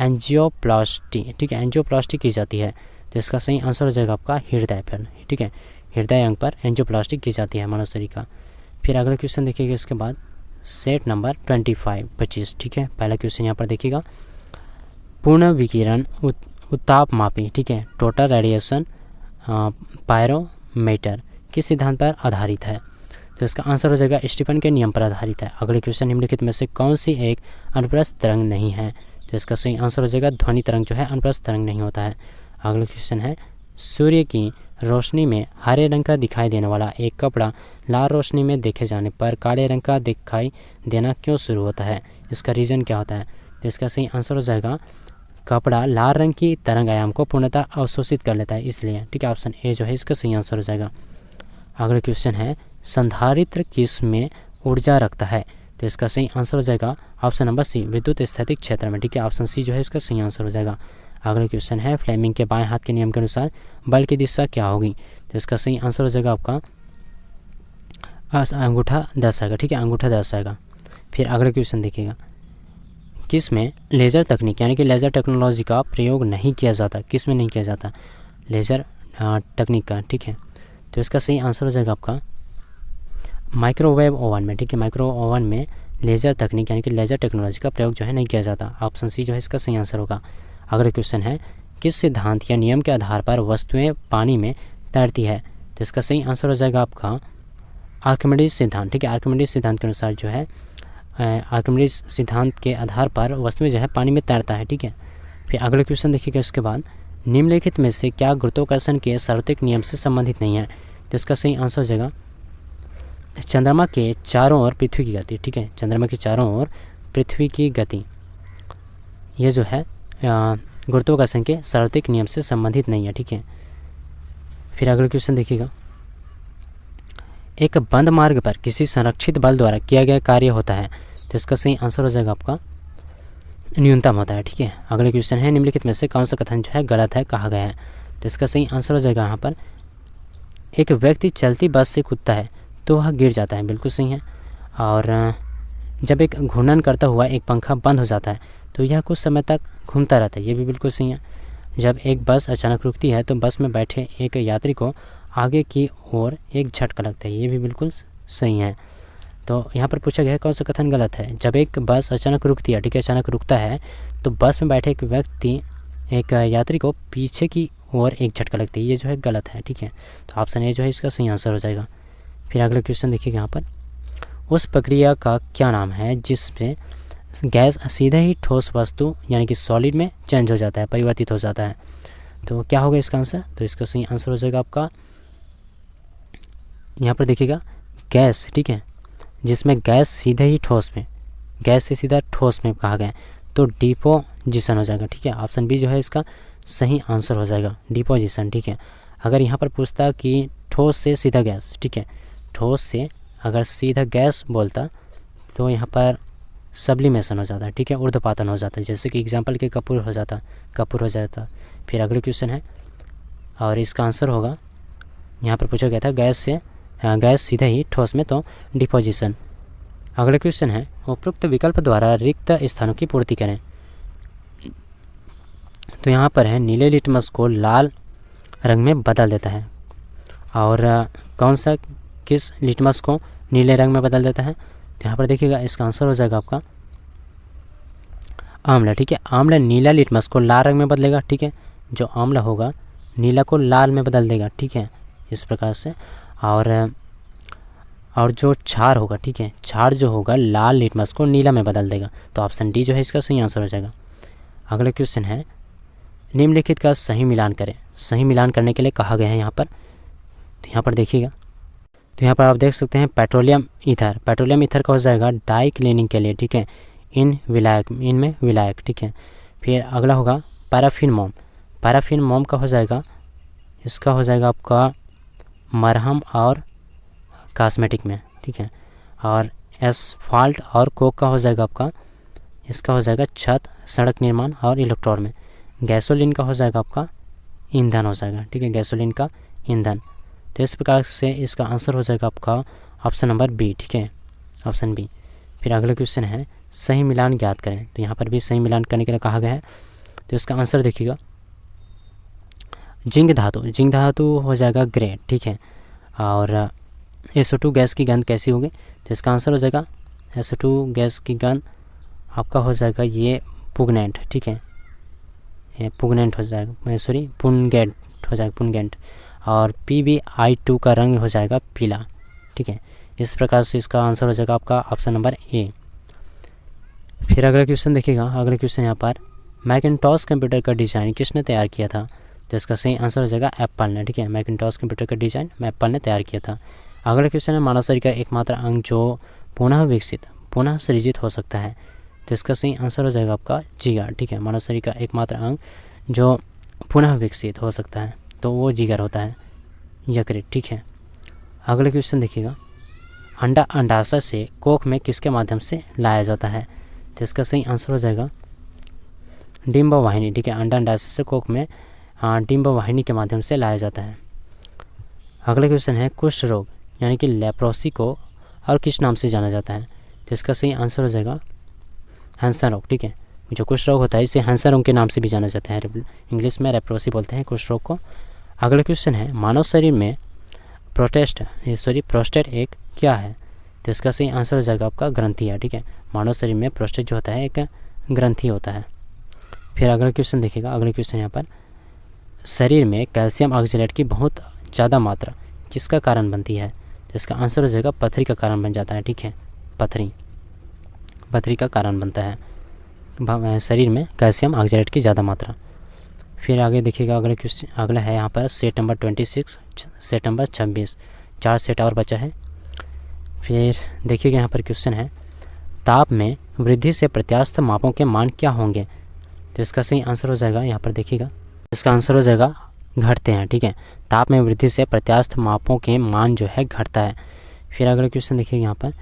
एंजियोप्लास्टी, ठीक है, एंजियोप्लास्टी की जाती है? तो इसका सही आंसर हो जाएगा आपका हृदय पर, ठीक है, हृदय अंग पर एंजियोप्लास्टी की जाती है मानव शरीर का। फिर अगला क्वेश्चन देखिएगा इसके बाद, सेट नंबर 25, ठीक है। पहला क्वेश्चन यहाँ पर देखिएगा, पूर्ण विकिरण उत्तापमापी, ठीक है, टोटल रेडिएशन पायरोमीटर किस सिद्धांत पर आधारित है? तो इसका आंसर हो जाएगा स्टीफन के नियम पर आधारित है। अगले क्वेश्चन, निम्नलिखित में से कौन सी एक अनुप्रस्थ तरंग नहीं है? तो इसका सही आंसर हो जाएगा ध्वनि तरंग जो है अनुप्रस्थ तरंग नहीं होता है। अगला क्वेश्चन है, सूर्य की रोशनी में हरे रंग का दिखाई देने वाला एक कपड़ा लाल रोशनी में देखे जाने पर काले रंग का दिखाई देना क्यों शुरू होता है? इसका रीज़न क्या होता है? तो इसका सही आंसर हो जाएगा कपड़ा लाल रंग की तरंग आयाम को पूर्णतः अवशोषित कर लेता है इसलिए, ठीक है, ऑप्शन ए जो है इसका सही आंसर हो जाएगा। अगला क्वेश्चन है, संधारित्र किस में ऊर्जा रखता है? तो इसका सही आंसर हो जाएगा ऑप्शन नंबर सी, विद्युत स्थैतिक क्षेत्र में, ठीक है, ऑप्शन सी जो है इसका सही आंसर हो जाएगा। अगला क्वेश्चन है, फ्लेमिंग के बाएं हाथ के नियम के अनुसार बल की दिशा क्या होगी? तो इसका सही आंसर हो जाएगा आपका अंगूठा दर्शाएगा, ठीक है, अंगूठा दर्शाएगा। फिर अगला क्वेश्चन देखिएगा, किस में लेज़र तकनीक यानी कि लेज़र टेक्नोलॉजी का प्रयोग नहीं किया जाता? किस में नहीं किया जाता लेज़र तकनीक का, ठीक है। तो इसका सही आंसर हो जाएगा आपका माइक्रोवेव ओवन में, ठीक है, माइक्रो ओवन में लेज़र तकनीक यानी कि लेज़र टेक्नोलॉजी का प्रयोग जो है नहीं किया जाता। ऑप्शन सी जो है इसका सही आंसर होगा। अगला क्वेश्चन है, किस सिद्धांत या नियम के आधार पर वस्तुएं पानी में तैरती है? तो इसका सही आंसर हो जाएगा आपका आर्किमिडीज सिद्धांत, ठीक है, आर्किमिडीज सिद्धांत के अनुसार जो है आर्किमिडीज सिद्धांत के आधार पर वस्तुएं जो है पानी में तैरता है, ठीक है। फिर अगला क्वेश्चन देखिएगा इसके बाद, निम्नलिखित में से क्या गुरुत्वाकर्षण के सार्वत्रिक नियम से संबंधित नहीं है? तो इसका सही आंसर हो जाएगा चंद्रमा के चारों ओर पृथ्वी की गति, ठीक है, चंद्रमा के चारों ओर पृथ्वी की गति ये जो है गुरुत्वाकर्षण के सार्वत्रिक नियम से संबंधित नहीं है, ठीक है। फिर अगला क्वेश्चन देखिएगा, एक बंद मार्ग पर किसी संरक्षित बल द्वारा किया गया कार्य होता है? तो इसका सही आंसर हो जाएगा आपका न्यूनतम होता है, ठीक है। अगला क्वेश्चन है, निम्नलिखित में से कौन सा कथन जो है गलत है कहा गया है? तो इसका सही आंसर हो जाएगा यहाँ पर, एक व्यक्ति चलती बस से कूदता है तो वह गिर जाता है, बिल्कुल सही है। और जब एक घूर्णन करता हुआ एक पंखा बंद हो जाता है तो यह कुछ समय तक घूमता रहता है, ये भी बिल्कुल सही है। जब एक बस अचानक रुकती है तो बस में बैठे एक यात्री को आगे की ओर एक झटका लगता है, ये भी बिल्कुल सही है। तो यहाँ पर पूछा गया है कौन सा कथन गलत है? जब एक बस अचानक रुकती है, ठीक है, अचानक रुकता है तो बस में बैठे एक यात्री को पीछे की ओर एक झटका लगती है, ये जो है गलत है, ठीक है। तो ऑप्शन ए जो है इसका सही आंसर हो जाएगा। फिर अगला क्वेश्चन देखिएगा यहाँ पर, उस प्रक्रिया का क्या नाम है जिसमें गैस सीधे ही ठोस वस्तु यानी कि सॉलिड में चेंज हो जाता है, परिवर्तित हो जाता है? तो क्या होगा इसका आंसर? तो इसका सही आंसर हो जाएगा आपका यहाँ पर देखिएगा गैस, ठीक है, जिसमें गैस सीधे ही ठोस में, गैस से सीधा ठोस में कहा गया तो डिपोजिशन हो जाएगा, ठीक है। ऑप्शन बी जो है इसका सही आंसर हो जाएगा, डिपोजिशन, ठीक है। अगर यहाँ पर पूछता कि ठोस से सीधा गैस, ठीक है, ठोस से अगर सीधा गैस बोलता तो यहाँ पर सब्लिमेशन हो जाता है, ठीक है, ऊर्ध्वपातन हो जाता है, जैसे कि एग्जांपल के कपूर हो जाता। फिर अगला क्वेश्चन है और इसका आंसर होगा, यहाँ पर पूछा गया था गैस सीधे ही ठोस में तो डिपोजिशन। अगला क्वेश्चन है, उपरोक्त विकल्प द्वारा रिक्त स्थानों की पूर्ति करें। तो यहाँ पर है नीले लिटमस को लाल रंग में बदल देता है, और कौन सा किस लिटमस को नीले रंग में बदल देता है? तो यहाँ पर देखिएगा इसका आंसर हो जाएगा आपका आंवला, ठीक है, आंवला नीला लिटमस को लाल रंग में बदलेगा, ठीक है, जो आंवला होगा नीला को लाल में बदल देगा, ठीक है, इस प्रकार से। और जो क्षार होगा, ठीक है, क्षार जो होगा लाल लिटमस को नीला में बदल देगा। तो ऑप्शन डी जो है इसका सही आंसर हो जाएगा। अगला क्वेश्चन है, निम्नलिखित का सही मिलान करें। सही मिलान करने के लिए कहा गया है यहाँ पर, तो यहाँ पर देखिएगा, तो यहाँ पर आप देख सकते हैं पेट्रोलियम ईथर। पेट्रोलियम ईथर का हो जाएगा डाई क्लीनिंग के लिए, ठीक है, इनमें विलायक, ठीक है। फिर अगला होगा पैराफिन मोम। पैराफिन मोम का हो जाएगा, इसका हो जाएगा आपका मरहम और कॉस्मेटिक में, ठीक है। और एसफाल्ट और कोक का हो जाएगा आपका, इसका हो जाएगा छत, सड़क निर्माण और इलेक्ट्रॉन में। गैसोलीन का हो जाएगा आपका ईंधन हो जाएगा, ठीक है, गैसोलीन का ईंधन। तो इस प्रकार से इसका आंसर हो जाएगा आपका ऑप्शन नंबर बी, ठीक है, ऑप्शन बी। फिर अगला क्वेश्चन है, सही मिलान ज्ञात करें। तो यहाँ पर भी सही मिलान करने के लिए कहा गया है, तो इसका आंसर देखिएगा, जिंक धातु। जिंक धातु हो जाएगा ग्रे, ठीक है। और SO2 गैस की गंध कैसी होगी, तो इसका आंसर हो जाएगा SO2 गैस की गंध आपका हो जाएगा ये पुगनेंट, ठीक है, ये पुगनेंट हो जाएगा, सॉरी पुनगेंट हो जाएगा, पुनगेंट। और PbI2 का रंग हो जाएगा पीला, ठीक है। इस प्रकार से इसका आंसर हो जाएगा आपका ऑप्शन नंबर ए। फिर अगला क्वेश्चन देखिएगा, अगला क्वेश्चन यहाँ पर, मैकिन्टॉश कंप्यूटर का डिज़ाइन किसने तैयार किया था। तो इसका सही आंसर हो जाएगा एप्पल ने, ठीक है, मैकिन्टॉश कंप्यूटर का डिज़ाइन एप्पल ने तैयार किया था। अगला क्वेश्चन है, मानव शरीर का एकमात्र अंग जो पुनः सृजित हो सकता है। तो इसका सही आंसर हो जाएगा आपका जिगर, ठीक है। मानव शरीर का एकमात्र अंग जो पुनः विकसित हो सकता है तो वो जिगर होता है, यकृत, ठीक है। अगला क्वेश्चन देखिएगा, अंडाशय से कोख में किसके माध्यम से लाया जाता है। तो इसका सही आंसर हो जाएगा डिंब वाहिनी, ठीक है। अंडाशय से कोख में डिंब वाहिनी के माध्यम से लाया जाता है। अगला क्वेश्चन है, कुष्ठ रोग यानी कि लेप्रोसी को और किस नाम से जाना जाता है। तो इसका सही आंसर हो जाएगा हैंसन रोग, ठीक है। जो कुष्ठ रोग होता है इसे हैंसन रोग के नाम से भी जाना जाता है, इंग्लिश में लेप्रोसी बोलते हैं कुष्ठ रोग को। अगला क्वेश्चन है, मानव शरीर में प्रोस्टेट एक क्या है। तो इसका सही आंसर हो जाएगा आपका ग्रंथि है, ठीक है। मानव शरीर में प्रोस्टेट जो होता है एक ग्रंथि होता है। फिर अगला क्वेश्चन देखिएगा, अगला क्वेश्चन यहाँ पर, शरीर में कैल्शियम ऑक्जेलेट की बहुत ज़्यादा मात्रा किसका कारण बनती है। तो इसका आंसर हो जाएगा पथरी का कारण बन जाता है, ठीक है, पथरी का कारण बनता है शरीर में कैल्शियम ऑक्जेलेट की ज़्यादा मात्रा। फिर आगे देखिएगा, अगला क्वेश्चन अगला है यहाँ पर set number 26, set number 26, 4 set और बचा है। फिर देखिएगा यहाँ पर क्वेश्चन है, ताप में वृद्धि से प्रत्यास्थ मापों के मान क्या होंगे। तो इसका सही आंसर हो जाएगा, यहाँ पर देखिएगा, इसका आंसर हो जाएगा घटते हैं, ठीक है। ताप में वृद्धि से प्रत्यास्थ मापों के मान जो है घटता है। फिर अगला क्वेश्चन देखिए यहाँ पर,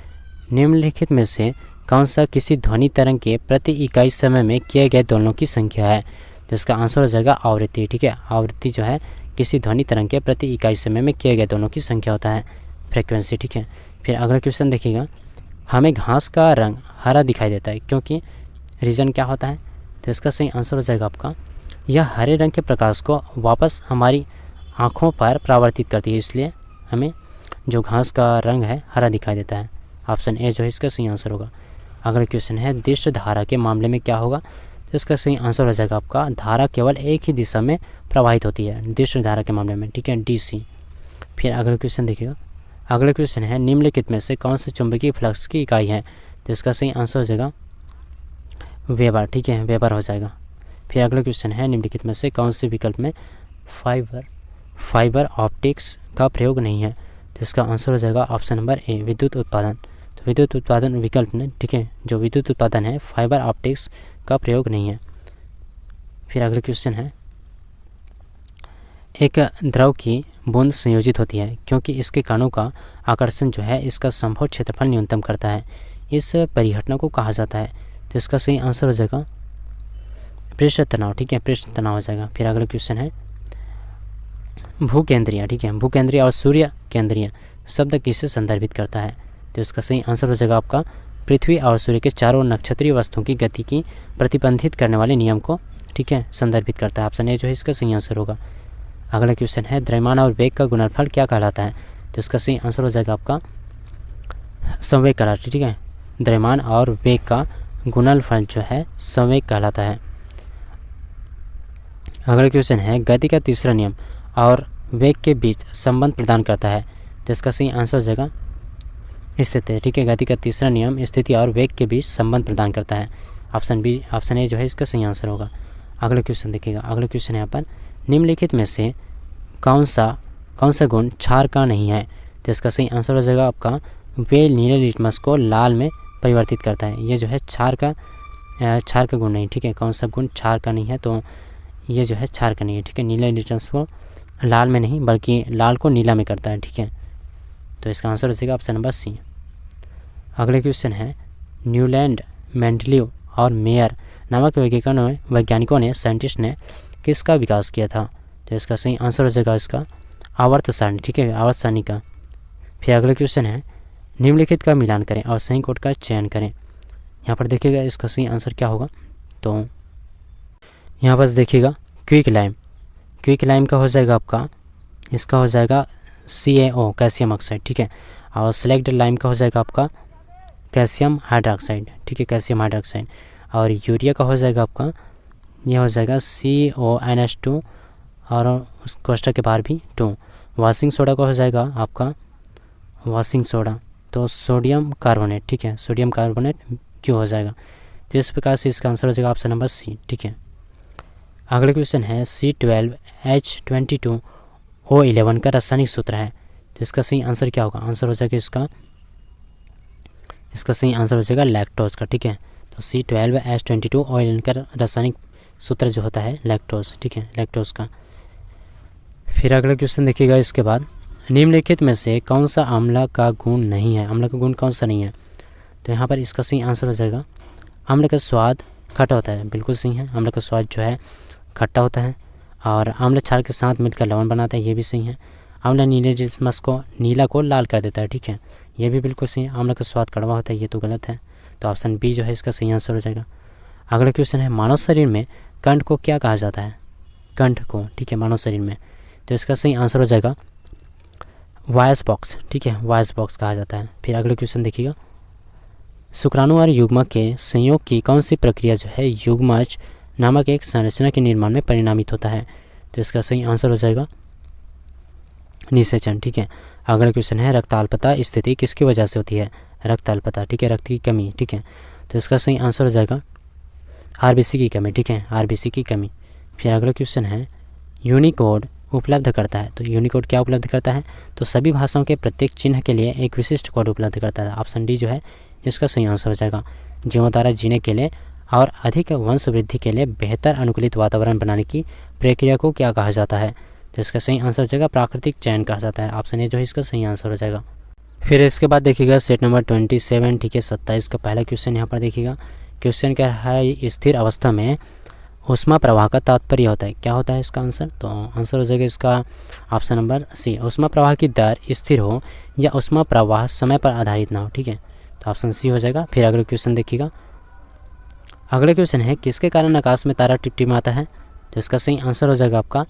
निम्नलिखित में से कौन सा किसी ध्वनि तरंग के प्रति इकाई समय में किए गए दोलनों की संख्या है। तो इसका आंसर हो जाएगा आवृत्ति, ठीक है। आवृत्ति जो है किसी ध्वनि तरंग के प्रति इकाई समय में किए गए दोलनों की संख्या होता है, फ्रिक्वेंसी, ठीक है। फिर अगला क्वेश्चन देखिएगा, हमें घास का रंग हरा दिखाई देता है क्योंकि रीज़न क्या होता है। तो इसका सही आंसर हो जाएगा आपका, यह हरे रंग के प्रकाश को वापस हमारी आँखों पर परावर्तित करती है, इसलिए हमें जो घास का रंग है हरा दिखाई देता है। ऑप्शन ए जो है इसका सही आंसर होगा। अगला क्वेश्चन है, दृश्य धारा के मामले में क्या होगा। तो इसका सही आंसर हो जाएगा आपका, धारा केवल एक ही दिशा में प्रवाहित होती है दृश्य धारा के मामले में, ठीक है, DC। फिर अगला क्वेश्चन देखिएगा, अगला क्वेश्चन है, निम्नलिखित में से कौन से चुंबकीय फ्लक्स की इकाई है। तो इसका सही आंसर हो जाएगा वेबर, ठीक है, वेबर हो जाएगा। फिर अगला क्वेश्चन है, निम्नलिखित में से कौन से विकल्प में फाइबर ऑप्टिक्स का प्रयोग नहीं है। तो इसका आंसर हो जाएगा ऑप्शन नंबर ए, विद्युत उत्पादन। तो विद्युत उत्पादन विकल्प में, ठीक है, जो विद्युत उत्पादन है फाइबर ऑप्टिक्स का प्रयोग नहीं है। फिर अगला क्वेश्चन है, एक द्रव की बूंद संयोजित होती है क्योंकि इसके कणों का आकर्षण जो है इसका संभव क्षेत्रफल न्यूनतम करता है, इस परिघटना को कहा जाता है। तो इसका सही आंसर हो जाएगा पृष्ठ तनाव, ठीक है, पृष्ठ तनाव हो जाएगा। फिर अगला क्वेश्चन है, भूकेंद्रीय, ठीक है, भूकेंद्रीय और सूर्य केंद्रीय शब्द किसे संदर्भित करता है। तो इसका सही आंसर हो जाएगा आपका, पृथ्वी और सूर्य के चारों नक्षत्रीय वस्तुओं की गति की प्रतिबंधित करने वाले नियम को, ठीक है, संदर्भित करता है। ऑप्शन ए जो है इसका सही आंसर होगा। अगला क्वेश्चन है, द्रव्यमान और वेग का गुणनफल क्या कहलाता है। तो इसका सही आंसर हो जाएगा आपका संवेग कहलाता है, ठीक है, द्रव्यमान और वेग का गुणनफल जो है संवेग कहलाता है। अगला क्वेश्चन है, गति का तीसरा नियम और वेग के बीच संबंध प्रदान करता है। तो इसका सही आंसर हो जाएगा स्थित है, ठीक है। गति का तीसरा नियम स्थिति और वेग के बीच संबंध प्रदान करता है। ऑप्शन ए जो है इसका सही आंसर होगा। अगला क्वेश्चन देखिएगा। अगला क्वेश्चन है यहाँ पर, निम्नलिखित में से कौन सा गुण क्षार का नहीं है? तो इसका सही आंसर हो जाएगा आपका, वे नीले लिटमस को लाल में परिवर्तित करता है। ये जो है क्षार का गुण नहीं, ठीक है। कौन सा गुण क्षार का नहीं है? तो ये जो है क्षार का नहीं है, ठीक है। नीले लिटमस को लाल में नहीं बल्कि लाल को नीला में करता है, ठीक है। तो इसका आंसर हो जाएगा ऑप्शन नंबर सी। अगले क्वेश्चन है, न्यूलैंड, मेंडलीव और मेयर नामक वैज्ञानिकों ने साइंटिस्ट ने किसका विकास किया था? तो इसका सही आंसर हो जाएगा इसका आवर्त सारणी, ठीक है, आवर्त सारणी का। फिर अगला क्वेश्चन है, निम्नलिखित का मिलान करें और सही कोड का चयन करें। यहाँ पर देखिएगा इसका सही आंसर क्या होगा। तो यहाँ पर देखिएगा क्विक लाइम का हो जाएगा आपका, इसका हो जाएगा CaO कैल्शियम ऑक्साइड, ठीक है। और सेलेक्टेड लाइम का हो जाएगा आपका कैल्शियम हाइड्रोक्साइड, ठीक है, कैल्शियम हाइड्रोक्साइड। और यूरिया का हो जाएगा आपका, यह हो जाएगा CONH2 और उस कोष्ठक के बाहर भी 2। वॉशिंग सोडा का हो जाएगा आपका वॉशिंग सोडा, तो सोडियम कार्बोनेट, ठीक है, सोडियम कार्बोनेट क्यों हो जाएगा। तो इस प्रकार से इसका आंसर हो जाएगा ऑप्शन नंबर सी, ठीक है। अगला क्वेश्चन है, C12H22O11 का रासायनिक सूत्र है। तो इसका सही आंसर क्या होगा? आंसर हो जाएगा इसका सही आंसर हो जाएगा लैक्टोज का, ठीक है। तो C12H22O11 का रासायनिक सूत्र जो होता है लैक्टोज, ठीक है, लैक्टोज का। फिर अगला क्वेश्चन देखिएगा इसके बाद, निम्नलिखित में से कौन सा अम्ल का गुण नहीं है? अम्ल का गुण कौन सा नहीं है? तो यहाँ पर इसका सही आंसर हो जाएगा, अम्ल का स्वाद खट्टा होता है, बिल्कुल सही है। अम्ल का स्वाद जो है खट्टा होता है और अम्ल क्षार के साथ मिलकर लवण बनाता है, ये भी सही है। अम्ल नीले नीला को लाल कर देता है, ठीक है, ये भी बिल्कुल सही है। अम्ल का स्वाद कड़वा होता है, ये तो गलत है। तो ऑप्शन बी जो है इसका सही आंसर हो जाएगा। अगला क्वेश्चन है, मानव शरीर में कंठ को क्या कहा जाता है? कंठ को, ठीक है, मानव शरीर में। तो इसका सही आंसर हो जाएगा वॉइस बॉक्स, ठीक है, वॉइस बॉक्स कहा जाता है। फिर अगला क्वेश्चन देखिएगा, शुक्राणु और युग्मक के संयोग की कौन सी प्रक्रिया जो है युग्मज नामक एक संरचना के निर्माण में परिणामित होता है? तो इसका सही आंसर हो जाएगा निषेचन, ठीक है। अगला क्वेश्चन है, रक्ताल्पता स्थिति किसकी वजह से होती है? रक्ताल्पता, ठीक है, रक्त की कमी, ठीक है। तो इसका सही आंसर हो जाएगा RBC की कमी, ठीक है, RBC की कमी। फिर अगला क्वेश्चन है, यूनिकोड उपलब्ध करता है। तो यूनिकोड क्या उपलब्ध करता है? तो सभी भाषाओं के प्रत्येक चिन्ह के लिए एक विशिष्ट कोड उपलब्ध करता है। ऑप्शन डी जो है इसका सही आंसर हो जाएगा। जीवों द्वारा जीने के लिए और अधिक वंश वृद्धि के लिए बेहतर अनुकूलित वातावरण बनाने की प्रक्रिया को क्या कहा जाता है? तो इसका सही आंसर हो जाएगा प्राकृतिक चयन कहा जाता है। ऑप्शन ए जो है इसका सही आंसर हो जाएगा। फिर इसके बाद देखिएगा सेट नंबर 27, ठीक है, 27 का पहला क्वेश्चन यहाँ पर देखिएगा। क्वेश्चन क्या है, स्थिर अवस्था में ऊष्मा प्रवाह का तात्पर्य होता है, क्या होता है इसका आंसर? तो आंसर हो जाएगा इसका ऑप्शन नंबर सी, ऊष्मा प्रवाह की दर स्थिर हो या ऊष्मा प्रवाह समय पर आधारित ना हो, ठीक है, तो ऑप्शन सी हो जाएगा। फिर अगला क्वेश्चन देखिएगा। अगला क्वेश्चन है, किसके कारण आकाश में तारा टिमटिमाता है? तो इसका सही आंसर हो जाएगा आपका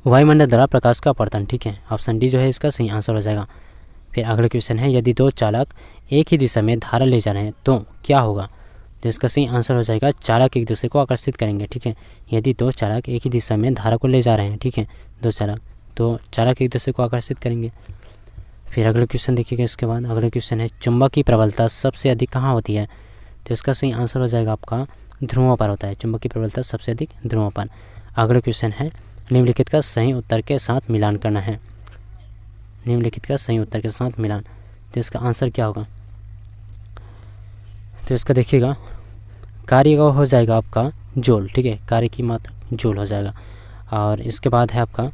वायुमंडल द्वारा प्रकाश का अपवर्तन, ठीक है, ऑप्शन डी जो है इसका सही आंसर हो जाएगा। फिर अगला क्वेश्चन है, यदि दो चालक एक ही दिशा में धारा ले जा रहे हैं तो क्या होगा? तो इसका सही आंसर हो जाएगा चालक एक दूसरे को आकर्षित करेंगे, ठीक है। यदि दो चालक एक ही दिशा में धारा को ले जा रहे हैं, ठीक है, दो चालक, तो चालक एक दूसरे को आकर्षित करेंगे। फिर अगला क्वेश्चन देखिएगा। इसके बाद अगला क्वेश्चन है, चुंबक की प्रबलता सबसे अधिक कहाँ होती है? तो इसका सही आंसर हो जाएगा आपका ध्रुवों पर होता है। चुंबक की प्रबलता सबसे अधिक ध्रुवों पर। अगला क्वेश्चन है, निम्नलिखित का सही उत्तर के साथ मिलान करना है। निम्नलिखित का सही उत्तर के साथ मिलान, तो इसका आंसर क्या होगा? तो इसका देखिएगा, कार्य का हो जाएगा आपका जूल, ठीक है, कार्य की मात्रा जूल हो जाएगा। और इसके बाद है आपका,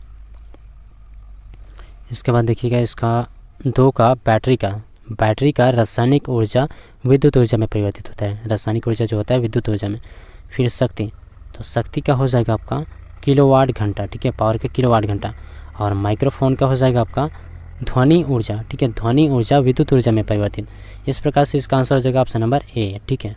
इसके बाद देखिएगा इसका 2 का बैटरी का रासायनिक ऊर्जा विद्युत ऊर्जा में परिवर्तित होता है। रासायनिक ऊर्जा जो होता है विद्युत ऊर्जा में। फिर शक्ति, तो शक्ति का हो जाएगा आपका किलोवाट घंटा, ठीक है, पावर का किलोवाट घंटा। और माइक्रोफोन का हो जाएगा आपका ध्वनि ऊर्जा, ठीक है, ध्वनि ऊर्जा विद्युत ऊर्जा में परिवर्तित। इस प्रकार से इसका आंसर हो जाएगा ऑप्शन नंबर ए, ठीक है।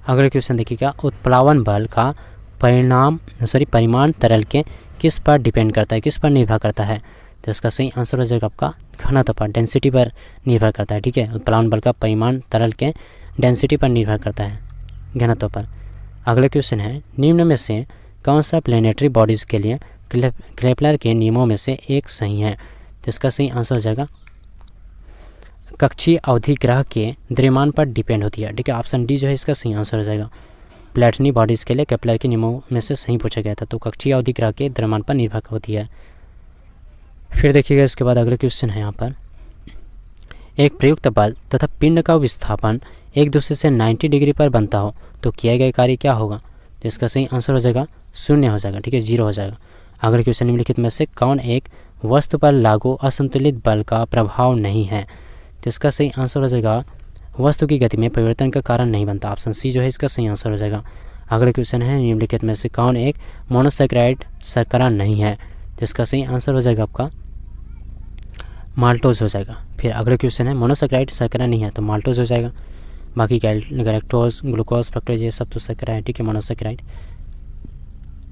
अगला क्वेश्चन देखिएगा, उत्प्लावन बल का परिमाण तरल के किस पर डिपेंड करता है, किस पर निर्भर करता है? तो इसका सही आंसर हो जाएगा आपका घनत्व पर, डेंसिटी पर निर्भर करता है, ठीक है। उत्प्लावन बल का परिमाण तरल के डेंसिटी पर निर्भर करता है, घनत्व पर। अगला क्वेश्चन है, निम्न में से कौन सा प्लेनेटरी बॉडीज़ के लिए केपलर के नियमों में से एक सही है? तो इसका सही आंसर हो जाएगा कक्षीय अवधि ग्रह के द्रव्यमान पर डिपेंड होती है। ठीक है, ऑप्शन डी जो है इसका सही आंसर हो जाएगा। प्लेटनी बॉडीज़ के लिए केपलर के नियमों में से सही पूछा गया था, तो कक्षीय अवधि ग्रह के द्रव्यमान पर निर्भर होती है। फिर देखिएगा इसके बाद अगला क्वेश्चन है यहाँ पर, एक प्रयुक्त बल तथा पिंड का विस्थापन एक दूसरे से 90 डिग्री पर बनता हो तो किया गया कार्य क्या होगा? तो इसका सही आंसर हो जाएगा 0 हो जाएगा। ठीक है, 0 हो जाएगा। अगला क्वेश्चन, निम्नलिखित में से कौन एक वस्तु पर लागू असंतुलित बल का प्रभाव नहीं है? तो इसका सही आंसर हो जाएगा वस्तु की गति में परिवर्तन का कारण नहीं बनता। ऑप्शन सी जो है इसका सही आंसर हो जाएगा। अगला क्वेश्चन है, निम्नलिखित में से कौन एक मोनोसैकेराइड शर्करा नहीं है? तो इसका सही आंसर हो जाएगा आपका माल्टोज हो जाएगा। फिर अगला क्वेश्चन है, मोनोसैकेराइड शर्करा नहीं है तो माल्टोज हो जाएगा। बाकी गैलेक्टोज, ग्लूकोज, फ्रक्टोज ये सब तो शर्करा है। ठीक है, मोनोसैकेराइड।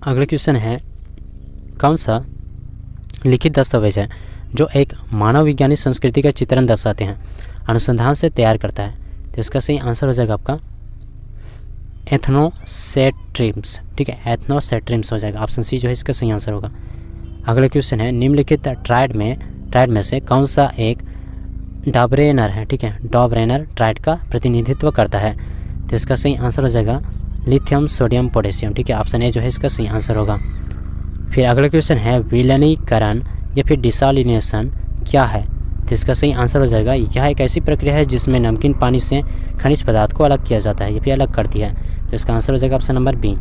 अगला क्वेश्चन है, कौन सा लिखित दस्तावेज है जो एक मानव विज्ञानी संस्कृति का चित्रण दर्शाते हैं अनुसंधान से तैयार करता है? तो इसका सही आंसर हो जाएगा आपका एथनोसेट्रिम्स। ठीक है, एथनोसेट्रिम्स हो जाएगा। ऑप्शन सी जो है इसका सही आंसर होगा। अगला क्वेश्चन है, निम्नलिखित ट्राइड में से कौन सा एक डॉबरेनर है? ठीक है, डॉबरेनर ट्राइड का प्रतिनिधित्व करता है? तो इसका सही आंसर हो जाएगा लिथियम, सोडियम, पोटेशियम। ठीक है, ऑप्शन ए जो है इसका सही आंसर होगा। फिर अगला क्वेश्चन है, विलयनीकरण या फिर डिसॉलिनेशन क्या है? तो इसका सही आंसर हो जाएगा, यह एक ऐसी प्रक्रिया है जिसमें नमकीन पानी से खनिज पदार्थ को अलग किया जाता है, ये भी अलग करती है। तो इसका आंसर हो जाएगा ऑप्शन नंबर बी।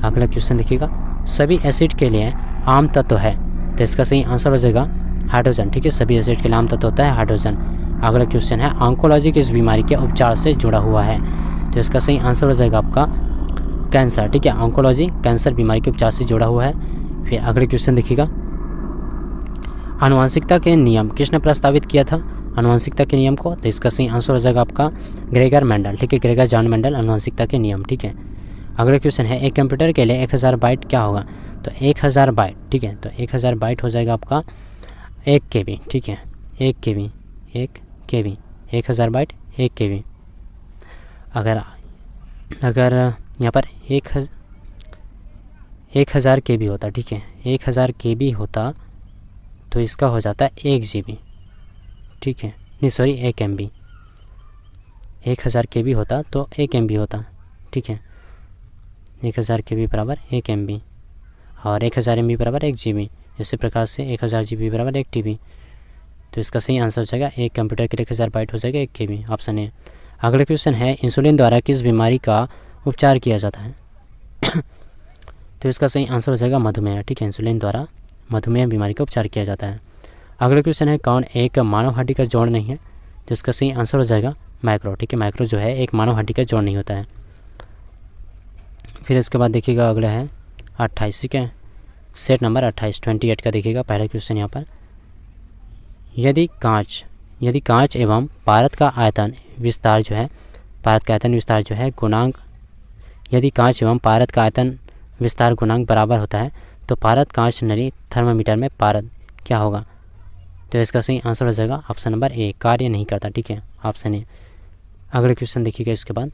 अगला क्वेश्चन देखिएगा, सभी एसिड के लिए आम तत्व है? तो इसका सही आंसर हो जाएगा हाइड्रोजन। ठीक है, सभी एसिड के लिए आम तत्व होता है हाइड्रोजन। अगला क्वेश्चन है, ऑन्कोलॉजी किस बीमारी के उपचार से जुड़ा हुआ है? तो इसका सही आंसर हो जाएगा आपका कैंसर। ठीक है, ऑन्कोलॉजी कैंसर बीमारी के उपचार से जुड़ा हुआ है। फिर अगले क्वेश्चन देखिएगा, आनुवंशिकता के नियम किसने प्रस्तावित किया था आनुवंशिकता के नियम को? तो इसका सही आंसर हो जाएगा आपका ग्रेगर मेंडल। ठीक है, ग्रेगर जॉन मेंडल, आनुवंशिकता के नियम। ठीक है, अगला क्वेश्चन है, एक कंप्यूटर के लिए 1000 बाइट क्या होगा? तो 1000 बाइट। ठीक है, तो 1000 बाइट हो जाएगा आपका 1 KB। ठीक है, 1 KB 1000 बाइट 1 KB। अगर यहाँ पर 1000 KB होता, ठीक है, 1000 KB होता तो इसका हो जाता 1 GB। ठीक है, नहीं सॉरी 1 MB। 1000 KB होता तो 1 MB होता। ठीक है, 1000 KB बराबर 1 MB और 1000 MB बराबर 1 GB। इसी प्रकार से 1000 GB बराबर 1 TB। तो इसका सही आंसर हो जाएगा, एक कंप्यूटर के लिए 1000 बाइट हो जाएगा 1 KB। Option A. अगला क्वेश्चन है, इंसुलिन द्वारा किस बीमारी का उपचार किया जाता है? तो इसका सही आंसर हो जाएगा मधुमेह। ठीक है, इंसुलिन द्वारा मधुमेह बीमारी का उपचार किया जाता है। अगला क्वेश्चन है, कौन एक मानव हड्डी का जोड़ नहीं है? तो इसका सही आंसर हो जाएगा माइक्रो। ठीक है, माइक्रो जो है एक मानव हड्डी का जोड़ नहीं होता है। फिर इसके बाद देखिएगा अगला है 28। ठीक है, सेट नंबर 28 का देखिएगा पहला क्वेश्चन यहाँ पर, यदि कांच एवं पारद का आयतन विस्तार जो है गुणांक, यदि कांच एवं पारद का आयतन विस्तार गुणांक बराबर होता है तो पारद कांच नली थर्मामीटर में पारद क्या होगा? तो इसका सही आंसर हो जाएगा ऑप्शन नंबर ए, कार्य नहीं करता। ठीक है, ऑप्शन ए। अगले क्वेश्चन देखिएगा इसके बाद,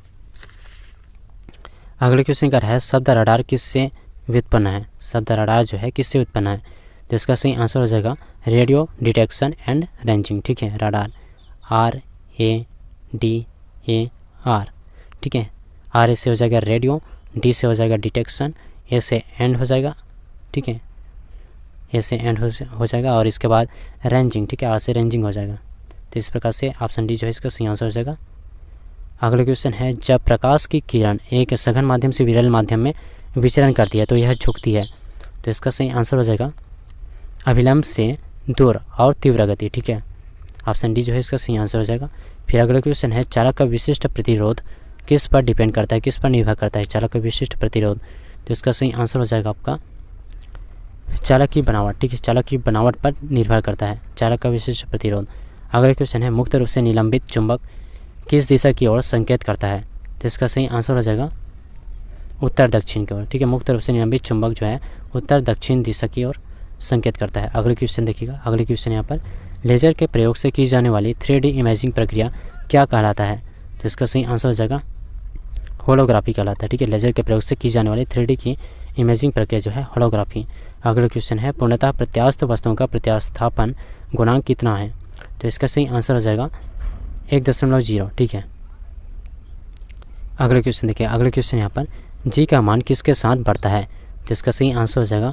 अगले क्वेश्चन का है, शब्द रडार किससे व्युत्पन्न है? शब्द रडार जो है किससे उत्पन्न है? तो इसका सही आंसर हो जाएगा रेडियो डिटेक्शन एंड रेंजिंग। ठीक है, रडार RADAR। ठीक है, R से हो जाएगा रेडियो, D से हो जाएगा डिटेक्शन, A से एंड हो जाएगा। ठीक है, A से एंड हो जाएगा और इसके बाद रेंजिंग। ठीक है, R से रेंजिंग हो जाएगा। तो इस प्रकार से ऑप्शन डी जो है इसका सही आंसर हो जाएगा। अगला क्वेश्चन है, जब प्रकाश की किरण एक सघन माध्यम से विरल माध्यम में विचरण करती है तो यह झुकती है। तो इसका सही आंसर हो जाएगा अभिलंब से दूर और तीव्र गति। ठीक है, ऑप्शन डी जो है इसका सही आंसर हो जाएगा। फिर अगला क्वेश्चन है, चालक का विशिष्ट प्रतिरोध किस पर डिपेंड करता है, किस पर निर्भर करता है? चालक का विशिष्ट प्रतिरोध, तो इसका सही आंसर हो जाएगा आपका चालक की बनावट। ठीक है, चालक की बनावट पर निर्भर करता है चालक का विशिष्ट प्रतिरोध। अगला क्वेश्चन है, मुक्त रूप से निलंबित चुंबक किस दिशा की ओर संकेत करता है? तो इसका सही आंसर हो जाएगा उत्तर दक्षिण की ओर। ठीक है, मुक्त रूप से निलंबित चुंबक जो है उत्तर दक्षिण दिशा की ओर संकेत करता है। अगले क्वेश्चन देखिएगा, अगले क्वेश्चन यहाँ पर, लेजर के प्रयोग से की जाने वाली 3D इमेजिंग प्रक्रिया क्या कहलाता है? तो इसका सही आंसर हो जाएगा होलोग्राफी कहलाता है। ठीक है, लेजर के प्रयोग से की जाने वाली 3D की इमेजिंग प्रक्रिया जो है होलोग्राफी। अगला क्वेश्चन है, पूर्णतः प्रत्यास्थ वस्तुओं का प्रत्यास्थापन गुणांक कितना है? तो इसका सही आंसर हो जाएगा 1.0, ठीक है। अगले क्वेश्चन देखिए, अगले क्वेश्चन यहाँ पर जी का मान किसके साथ बढ़ता है, तो इसका सही आंसर हो जाएगा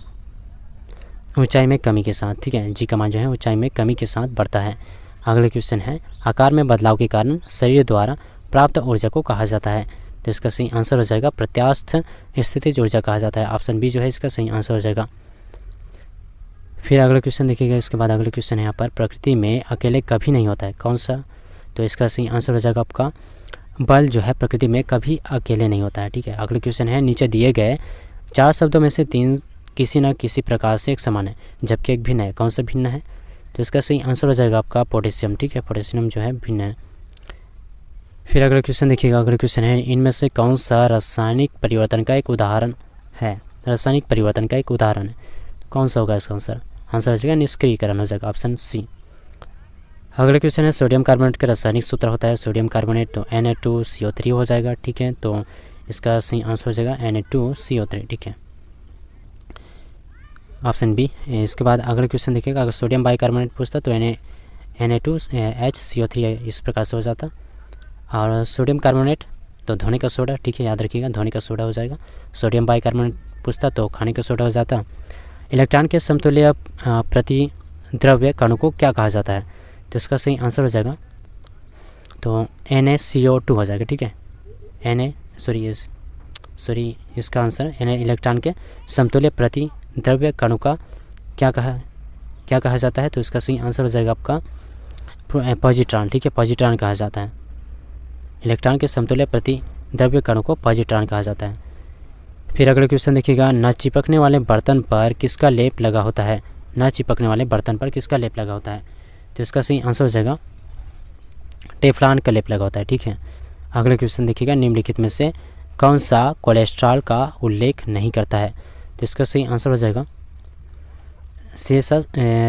ऊंचाई में कमी के साथ, ठीक है। जी का मान जो है ऊंचाई में कमी के साथ बढ़ता है। अगले क्वेश्चन है आकार में बदलाव के कारण शरीर द्वारा प्राप्त ऊर्जा को कहा जाता है, तो इसका सही आंसर हो जाएगा प्रत्यास्थ स्थितिज ऊर्जा कहा जाता है। ऑप्शन बी जो है इसका सही आंसर हो जाएगा। फिर अगला क्वेश्चन देखिएगा, इसके बाद अगले क्वेश्चन है यहाँ पर प्रकृति में अकेले कभी नहीं होता है, कौन सा, तो इसका सही आंसर हो जाएगा आपका बल जो है प्रकृति में कभी अकेले नहीं होता है, ठीक है। अगले क्वेश्चन है नीचे दिए गए 4 शब्दों में से 3 किसी न किसी प्रकार से एक समान है जबकि एक भिन्न है, कौन सा भिन्न है, तो इसका सही आंसर हो जाएगा आपका पोटेशियम, ठीक है। पोटेशियम जो है भिन्न है। फिर अगला क्वेश्चन देखिएगा, अगले क्वेश्चन है इनमें से कौन सा रासायनिक परिवर्तन का एक उदाहरण है, रासायनिक परिवर्तन का एक उदाहरण है, कौन सा होगा इसका आंसर, आंसर हो जाएगा निष्क्रियकरण हो जाएगा, ऑप्शन सी। अगला क्वेश्चन है सोडियम कार्बोनेट का रासायनिक सूत्र होता है सोडियम कार्बोनेट, तो Na2CO3 हो जाएगा, ठीक है। तो इसका सही आंसर हो जाएगा Na2CO3, ठीक है, ऑप्शन बी। इसके बाद अगला क्वेश्चन देखिएगा, अगर सोडियम बाइकार्बोनेट पूछता तो Na2HCO3 इस प्रकार से हो जाता, और सोडियम कार्बोनेट तो धोने का सोडा, ठीक है, याद रखिएगा धोने का सोडा हो जाएगा। सोडियम बाइकार्बोनेट पूछता तो खाने का सोडा हो जाता। इलेक्ट्रॉन के समतुल्य प्रति द्रव्य कणों को क्या कहा जाता है, तो इसका सही आंसर हो जाएगा तो NaCO2 हो जाएगा, ठीक है। इसका आंसर इलेक्ट्रॉन के समतुल्य प्रति द्रव्य कणों का क्या कहा जाता है, तो इसका सही आंसर हो जाएगा आपका पॉजिट्रॉन, ठीक है, पॉजिट्रॉन कहा जाता है। इलेक्ट्रॉन के समतुल्य प्रति द्रव्य कणों को पॉजिट्रॉन कहा जाता है। फिर अगला क्वेश्चन देखिएगा, न चिपकने वाले बर्तन पर किसका लेप लगा होता है, न चिपकने वाले बर्तन पर किसका लेप लगा होता है, तो इसका सही आंसर हो जाएगा टेफ्लॉन का लेप लगा होता है, ठीक है। अगले क्वेश्चन देखिएगा, निम्नलिखित में से कौन सा कोलेस्ट्रॉल का उल्लेख नहीं करता है, तो इसका सही आंसर हो जाएगा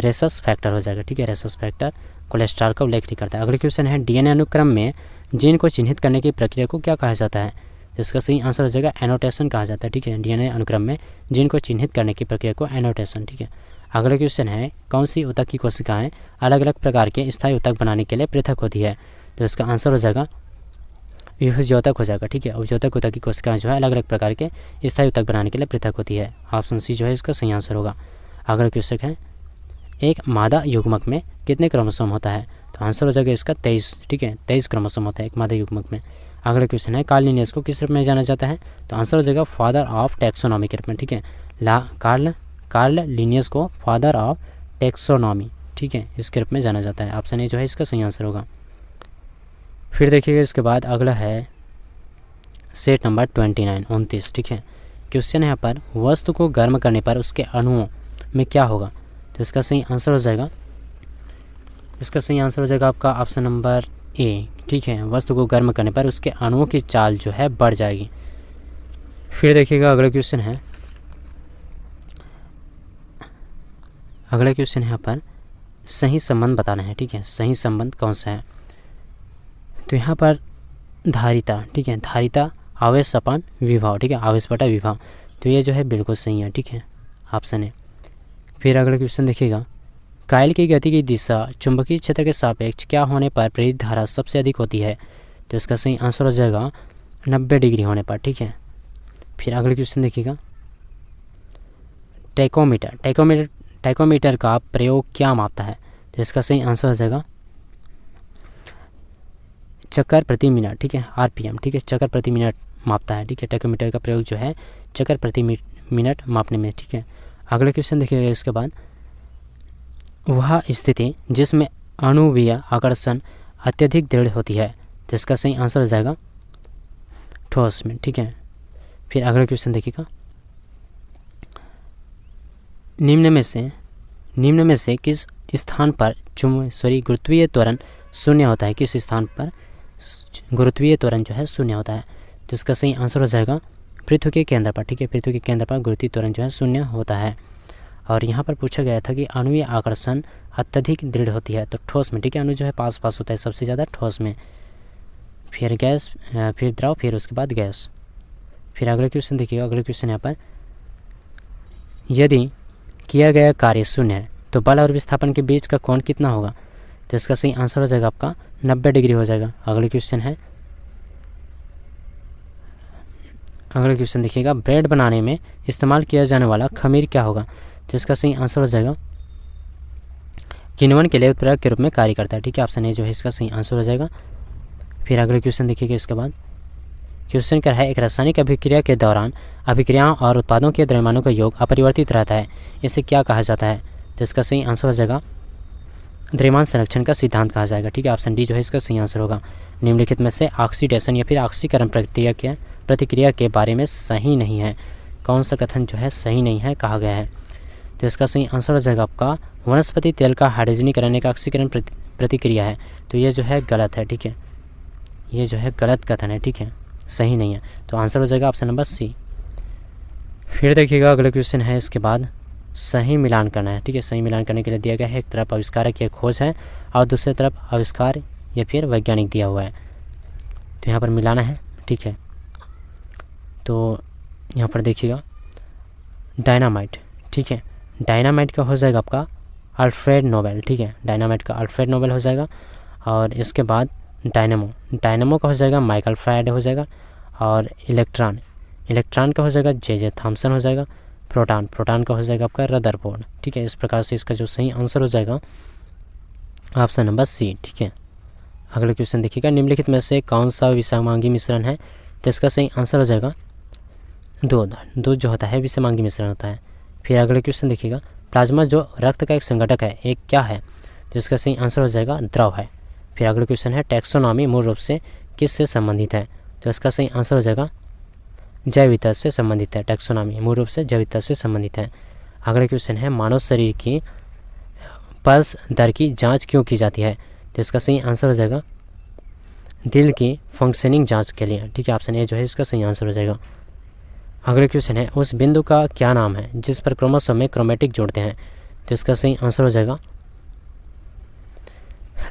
रेसस फैक्टर हो जाएगा, ठीक है। रेसस फैक्टर कोलेस्ट्रॉल का उल्लेख नहीं करता है। अगले क्वेश्चन है डीएनए अनुक्रम में जीन को चिन्हित करने की प्रक्रिया को क्या कहा जाता है, तो इसका सही आंसर हो जाएगा एनोटेशन कहा जाता है, ठीक है। डीएनए अनुक्रम में जीन को चिन्हित करने की प्रक्रिया को एनोटेशन, ठीक है। अगला क्वेश्चन है कौन सी ऊतक की कोशिकाएं अलग अलग प्रकार के स्थायी ऊतक बनाने के लिए पृथक होती है, तो इसका आंसर हो जाएगा विभज्योतक हो जाएगा, ठीक है। अभिज्योतक ऊतक की कोशिकाएं जो है अलग अलग प्रकार के स्थायी ऊतक बनाने के लिए पृथक होती है, ऑप्शन सी जो है इसका सही आंसर होगा। अगला क्वेश्चन है एक मादा युग्मक में कितने क्रोमोसोम होता है, तो आंसर हो जाएगा इसका 23, ठीक है, 23 क्रोमोसोम होता है एक मादा युग्मक में। अगला क्वेश्चन है कार्ल लिनियस को किस रूप में जाना जाता है, तो आंसर हो जाएगा फादर ऑफ टैक्सोनॉमी के रूप में, ठीक है। कार्ल लिनियस को फादर ऑफ टैक्सोनॉमी, ठीक है, इसके रूप में जाना जाता है, ऑप्शन ए जो है इसका सही आंसर होगा। फिर देखिएगा इसके बाद अगला है सेट नंबर 29, ठीक है। क्वेश्चन है यहाँ पर वस्तु को गर्म करने पर उसके अणुओं में क्या होगा, तो इसका सही आंसर हो जाएगा आपका ऑप्शन नंबर ए, ठीक है। वस्तु को गर्म करने पर उसके अणुओं की चाल जो है बढ़ जाएगी। फिर देखिएगा अगला क्वेश्चन है यहाँ पर सही संबंध बताना है, ठीक है। सही संबंध कौन सा है, तो यहाँ पर धारिता, ठीक है, धारिता आवेश अपन विभव, ठीक है, आवेश बटा विभव, तो ये जो है बिल्कुल सही है, ठीक है, ऑप्शन है। फिर अगला क्वेश्चन देखिएगा कायल की गति की दिशा चुंबकीय क्षेत्र के सापेक्ष क्या होने पर प्रेरित धारा सबसे अधिक होती है, तो इसका सही आंसर हो जाएगा 90 डिग्री होने पर, ठीक है। फिर अगला क्वेश्चन देखिएगा टैकोमीटर का प्रयोग क्या मापता है, तो इसका सही आंसर हो जाएगा चक्कर प्रति मिनट, ठीक है, RPM, ठीक है, चक्कर प्रति मिनट मापता है, ठीक है। टैकोमीटर का प्रयोग जो है चक्कर प्रति मिनट मापने में, ठीक है। अगला क्वेश्चन देखिएगा इसके बाद वह स्थिति जिसमें अणुवीय आकर्षण अत्यधिक दृढ़ होती है, तो इसका सही आंसर हो जाएगा ठोस में, ठीक है। फिर अगला क्वेश्चन देखिएगा निम्न में से किस स्थान पर गुरुत्वीय त्वरण शून्य होता है, किस स्थान पर गुरुत्वीय त्वरण जो है शून्य होता है, तो इसका सही आंसर हो जाएगा पृथ्वी के केंद्र पर, ठीक है। पृथ्वी के केंद्र पर गुरुत्वीय त्वरण जो है शून्य होता है। और यहाँ पर पूछा गया था कि अणुवीय आकर्षण अत्यधिक दृढ़ होती है, तो ठोस में, ठीक है, अणु जो है पास होता है सबसे ज़्यादा ठोस में, फिर गैस, फिर द्रव, फिर उसके बाद गैस। फिर अगले क्वेश्चन देखिएगा, अगले क्वेश्चन यहाँ पर यदि किया गया कार्य शून्य है तो बल और विस्थापन के बीच का कोण कितना होगा, तो इसका सही आंसर हो जाएगा आपका 90 डिग्री हो जाएगा। अगले क्वेश्चन है, अगला क्वेश्चन देखिएगा, ब्रेड बनाने में इस्तेमाल किया जाने वाला खमीर क्या होगा? तो इसका सही आंसर हो जाएगा किण्वन के लिए उत्प्रेरक के रूप में कार्य करता है। ठीक है, ऑप्शन ए जो है इसका सही आंसर हो जाएगा। फिर अगले क्वेश्चन देखिएगा इसके बाद, क्वेश्चन क्या है, एक रासायनिक अभिक्रिया के दौरान अभिक्रियाओं और उत्पादों के द्रव्यमानों का योग अपरिवर्तित रहता है, इसे क्या कहा जाता है? तो इसका सही आंसर हो जाएगा द्रव्यमान संरक्षण का सिद्धांत कहा जाएगा। ठीक है, ऑप्शन डी जो है इसका सही आंसर होगा। निम्नलिखित में से ऑक्सीडेशन या फिर ऑक्सीकरण प्रतिक्रिया के बारे में सही नहीं है, कौन सा कथन जो है सही नहीं है कहा गया है? तो इसका सही आंसर हो जाएगा आपका वनस्पति तेल का हाइड्रोजनीकरण एक ऑक्सीकरण प्रतिक्रिया है। तो ये जो है गलत है। ठीक है, ये जो है गलत कथन है। ठीक है, सही नहीं है। तो आंसर हो जाएगा ऑप्शन नंबर सी। फिर देखिएगा अगला क्वेश्चन है इसके बाद, सही मिलान करना है। ठीक है, सही मिलान करने के लिए दिया गया है, एक तरफ आविष्कारक की खोज है और दूसरी तरफ आविष्कार या फिर वैज्ञानिक दिया हुआ है, तो यहाँ पर मिलाना है। ठीक है, तो यहाँ पर देखिएगा डायनामाइट। ठीक है, डायनामाइट का हो जाएगा आपका अल्फ्रेड नोबेल। ठीक है, डायनामाइट का अल्फ्रेड नोबेल हो जाएगा। और इसके बाद डायनामो का हो जाएगा माइकल फैराडे हो जाएगा। और इलेक्ट्रॉन का हो जाएगा जे थॉमसन हो जाएगा। प्रोटॉन का हो जाएगा आपका रदरफोर्ड। ठीक है, इस प्रकार से इसका जो सही आंसर हो जाएगा ऑप्शन नंबर सी। ठीक है, अगला क्वेश्चन देखिएगा, निम्नलिखित में से कौन सा विषमांगी मिश्रण है? तो इसका सही आंसर हो जाएगा दूध जो होता है विषमांगी मिश्रण होता है। फिर अगले क्वेश्चन देखिएगा, प्लाज्मा जो रक्त का एक संघटक है एक क्या है? तो इसका सही आंसर हो जाएगा द्रव है। फिर अगला क्वेश्चन है, टैक्सोनॉमी मूल रूप से किससे संबंधित है? तो इसका सही आंसर हो जाएगा जैव विविधता से संबंधित है। टैक्सोनॉमी मूल रूप से जैव विविधता से संबंधित है। अगला क्वेश्चन है, मानव शरीर की पल्स दर की जांच क्यों की जाती है? तो इसका सही आंसर हो जाएगा दिल की फंक्शनिंग जांच के लिए। ठीक है, ऑप्शन ए जो है इसका सही आंसर हो जाएगा। अगला क्वेश्चन है, उस बिंदु का क्या नाम है जिस पर क्रोमोसोम में क्रोमेटिक जोड़ते हैं? तो इसका सही आंसर हो जाएगा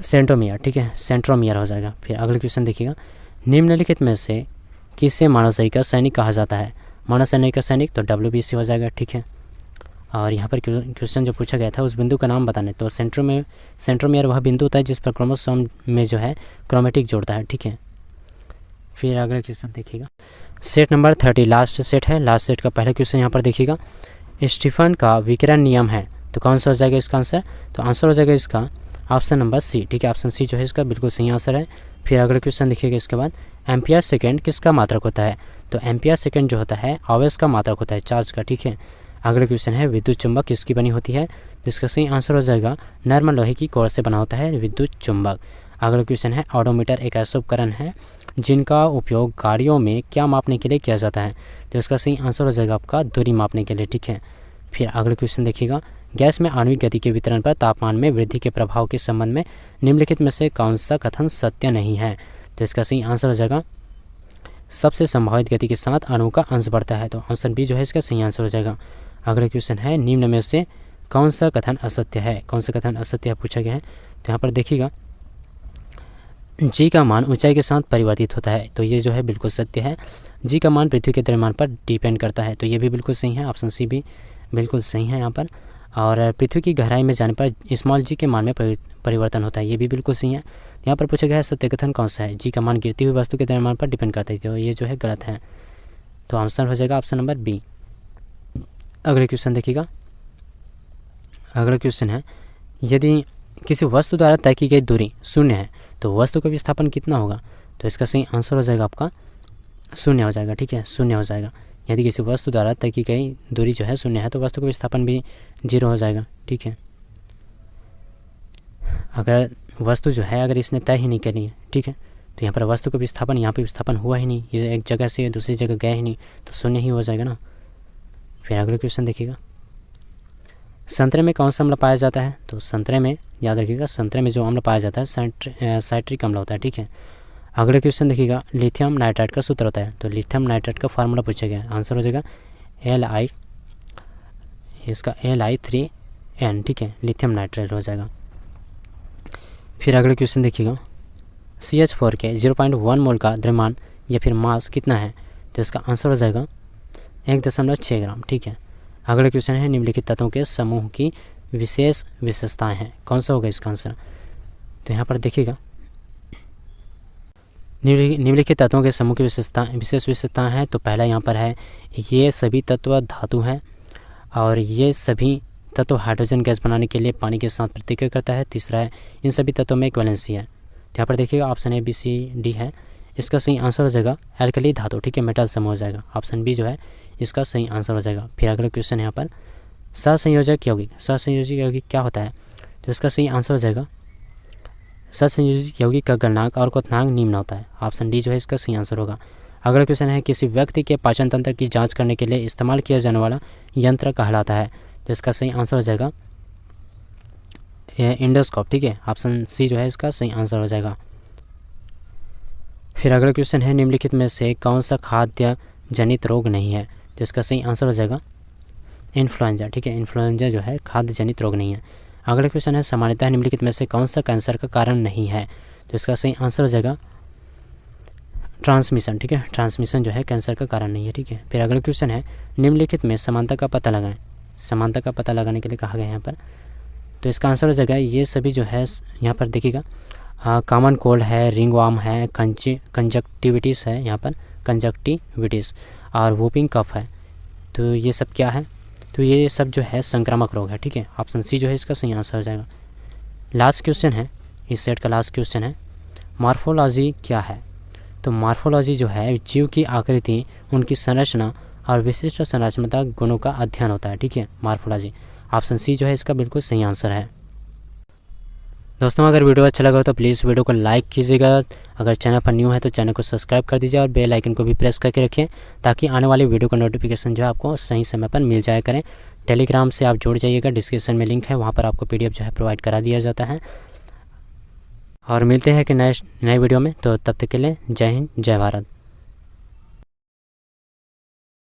सेंट्रोमियर। ठीक है, सेंट्रोमियर हो जाएगा। फिर अगला क्वेश्चन देखिएगा, निम्नलिखित में से किसे मानव शरीर का सैनिक कहा जाता है? मानव शरीर का सैनिक तो WBC हो जाएगा। ठीक है, और यहाँ पर क्वेश्चन जो पूछा गया था उस बिंदु का नाम बताने, तो सेंट्रोमियर वह बिंदु होता है जिस पर क्रोमोसोम में जो है क्रोमेटिक जोड़ता है। ठीक है, फिर अगला क्वेश्चन देखिएगा, सेट नंबर 30 लास्ट सेट है। लास्ट सेट का पहला क्वेश्चन यहाँ पर देखिएगा, स्टीफन का विकिरण नियम है, तो कौन सा हो जाएगा इसका आंसर? तो आंसर हो जाएगा इसका ऑप्शन नंबर सी। ठीक है, ऑप्शन सी जो है इसका बिल्कुल सही आंसर है। फिर अगला क्वेश्चन देखिएगा इसके बाद, एम्पियर सेकेंड किसका मात्रक होता है? तो एम्पियर सेकेंड जो होता है आवेश का मात्रक होता है, चार्ज का। ठीक है, अगला क्वेश्चन है, विद्युत चुंबक किसकी बनी होती है? तो इसका सही आंसर हो जाएगा नर्म लोहे की कोर से बना होता है विद्युत चुंबक। अगला क्वेश्चन है, ऑडोमीटर एक ऐसा उपकरण है जिनका उपयोग गाड़ियों में क्या मापने के लिए किया जाता है? तो इसका सही आंसर हो जाएगा आपका दूरी मापने के लिए। ठीक है, फिर अगला क्वेश्चन देखिएगा, गैस में आणविक गति के वितरण पर तापमान में वृद्धि के प्रभाव के संबंध में निम्नलिखित में से कौन सा कथन सत्य नहीं है? तो इसका सही आंसर हो जाएगा सबसे संभावित गति के साथ अणु का अंश बढ़ता है, तो ऑप्शन बी जो है इसका सही आंसर हो जाएगा। अगला क्वेश्चन है, निम्न में से कौन सा कथन असत्य है? कौन सा कथन असत्य है पूछा गया है, तो यहाँ पर देखिएगा जी का मान ऊंचाई के साथ परिवर्तित होता है, तो ये जो है बिल्कुल सत्य है। जी का मान पृथ्वी के द्रव्यमान पर डिपेंड करता है, तो ये भी बिल्कुल सही है। ऑप्शन सी भी बिल्कुल सही है यहाँ पर। और पृथ्वी की गहराई में जाने पर स्मॉल जी के मान में परिवर्तन होता है, ये भी बिल्कुल सही है। यहाँ पर पूछा गया है सत्य कथन कौन सा है? जी का मान गिरती हुई वस्तु के द्रव्यमान पर डिपेंड करता है, तो ये जो है गलत है। तो आंसर हो जाएगा ऑप्शन नंबर बी। अगले क्वेश्चन देखिएगा, अगला क्वेश्चन है, यदि किसी वस्तु द्वारा तय की गई दूरी शून्य है तो वस्तु का विस्थापन कितना होगा? तो इसका सही आंसर हो जाएगा आपका शून्य हो जाएगा। ठीक है, शून्य हो जाएगा। यदि किसी वस्तु द्वारा तय की गई दूरी जो है शून्य है तो वस्तु का विस्थापन भी 0 हो जाएगा। ठीक है, अगर वस्तु जो है अगर इसने तय ही नहीं करी है, ठीक है, तो यहाँ पर वस्तु का विस्थापन यहाँ पे विस्थापन हुआ ही नहीं, ये एक जगह से दूसरी जगह गया ही नहीं, तो शून्य ही हो जाएगा ना। फिर अगले क्वेश्चन देखिएगा, संतरे में कौन सा अम्ल पाया जाता है? तो संतरे में याद रखिएगा, संतरे में जो अम्ल पाया जाता है साइट्रिक अम्ल होता है। ठीक है, अगले क्वेश्चन देखिएगा, लिथियम नाइट्राइड का सूत्र होता है, तो लिथियम नाइट्राइड का फार्मूला पूछा गया है, आंसर हो जाएगा इसका Li3n। ठीक है, लिथियम नाइट्राइड हो जाएगा। फिर अगले क्वेश्चन देखिएगा, CH4 के 0.1 मोल का द्रव्यमान या फिर मास कितना है? तो इसका आंसर हो जाएगा 1.6 ग्राम। ठीक है, अगला क्वेश्चन है, निम्नलिखित तत्वों के समूह की विशेष विशेषताएं हैं, कौन सा होगा इसका आंसर? तो यहाँ पर देखिएगा निम्नलिखित तत्वों के समूह की विशेष विशेषताएँ हैं। तो पहला यहाँ पर है, ये सभी तत्व धातु हैं और ये सभी तत्व हाइड्रोजन गैस बनाने के लिए पानी के साथ प्रतिक्रिया करता है। तीसरा है, इन सभी तत्वों में इक्विवेलेंसी है। तो यहाँ पर देखिएगा option A, B, C, D है। इसका सही आंसर हो जाएगा एल्कली धातु, ठीक है, मेटल समूह हो जाएगा। ऑप्शन बी जो है इसका सही आंसर हो जाएगा। फिर अगला क्वेश्चन है यहाँ पर, सहसंयोजक यौगिक। सहसंयोजक यौगिक क्या होता है? तो इसका सही आंसर हो जाएगा, सहसंयोजक यौगिक का गलनांक और क्वथनांक निम्न होता है। ऑप्शन डी जो है इसका सही आंसर होगा। अगला क्वेश्चन है, किसी व्यक्ति के पाचन तंत्र की जांच करने के लिए इस्तेमाल किया जाने वाला यंत्र कहलाता है। तो इसका सही आंसर हो जाएगा इंडोस्कोप, ठीक है। ऑप्शन सी जो है इसका सही आंसर हो जाएगा। फिर अगला क्वेश्चन है, निम्नलिखित में से कौन सा खाद्य जनित रोग नहीं है? तो इसका सही आंसर हो जाएगा इन्फ्लुएंजा, ठीक है। इन्फ्लुएंजा जो है खाद्य जनित रोग नहीं है। अगला क्वेश्चन है, सामान्यतः निम्नलिखित में से कौन सा कैंसर का कारण नहीं है? तो इसका सही आंसर हो जाएगा ट्रांसमिशन, ठीक है। ट्रांसमिशन जो है कैंसर का कारण नहीं है, ठीक है। फिर अगला क्वेश्चन है, निम्नलिखित में समानता का पता लगाएं। समानता का पता लगाने के लिए कहा गया है यहाँ पर। तो इसका आंसर हो जाएगा, ये सभी जो है यहाँ पर देखिएगा, कॉमन कोल्ड है, रिंगवार्म है, कंजक्टिविटिस है, यहाँ पर कंजक्टिविटिस, और वूपिंग कफ है। तो ये सब क्या है? तो ये सब जो है संक्रामक रोग है, ठीक है। ऑप्शन सी जो है इसका सही आंसर हो जाएगा। लास्ट क्वेश्चन है, इस सेट का लास्ट क्वेश्चन है, मॉर्फोलॉजी क्या है? तो मॉर्फोलॉजी जो है जीव की आकृति, उनकी संरचना और विशिष्ट संरचनात्मक गुणों का अध्ययन होता है, ठीक है, मॉर्फोलॉजी। ऑप्शन सी जो है इसका बिल्कुल सही आंसर है। दोस्तों अगर वीडियो अच्छा लगा हो तो प्लीज़ वीडियो को लाइक कीजिएगा। अगर चैनल पर न्यू है तो चैनल को सब्सक्राइब कर दीजिए और बेल आइकन को भी प्रेस करके रखें, ताकि आने वाली वीडियो का नोटिफिकेशन जो है आपको सही समय पर मिल जाया करें। टेलीग्राम से आप जुड़ जाइएगा, डिस्क्रिप्शन में लिंक है, वहाँ पर आपको PDF जो है प्रोवाइड करा दिया जाता है। और मिलते हैं कि नए वीडियो में। तो तब तक के लिए जय हिंद, जय भारत।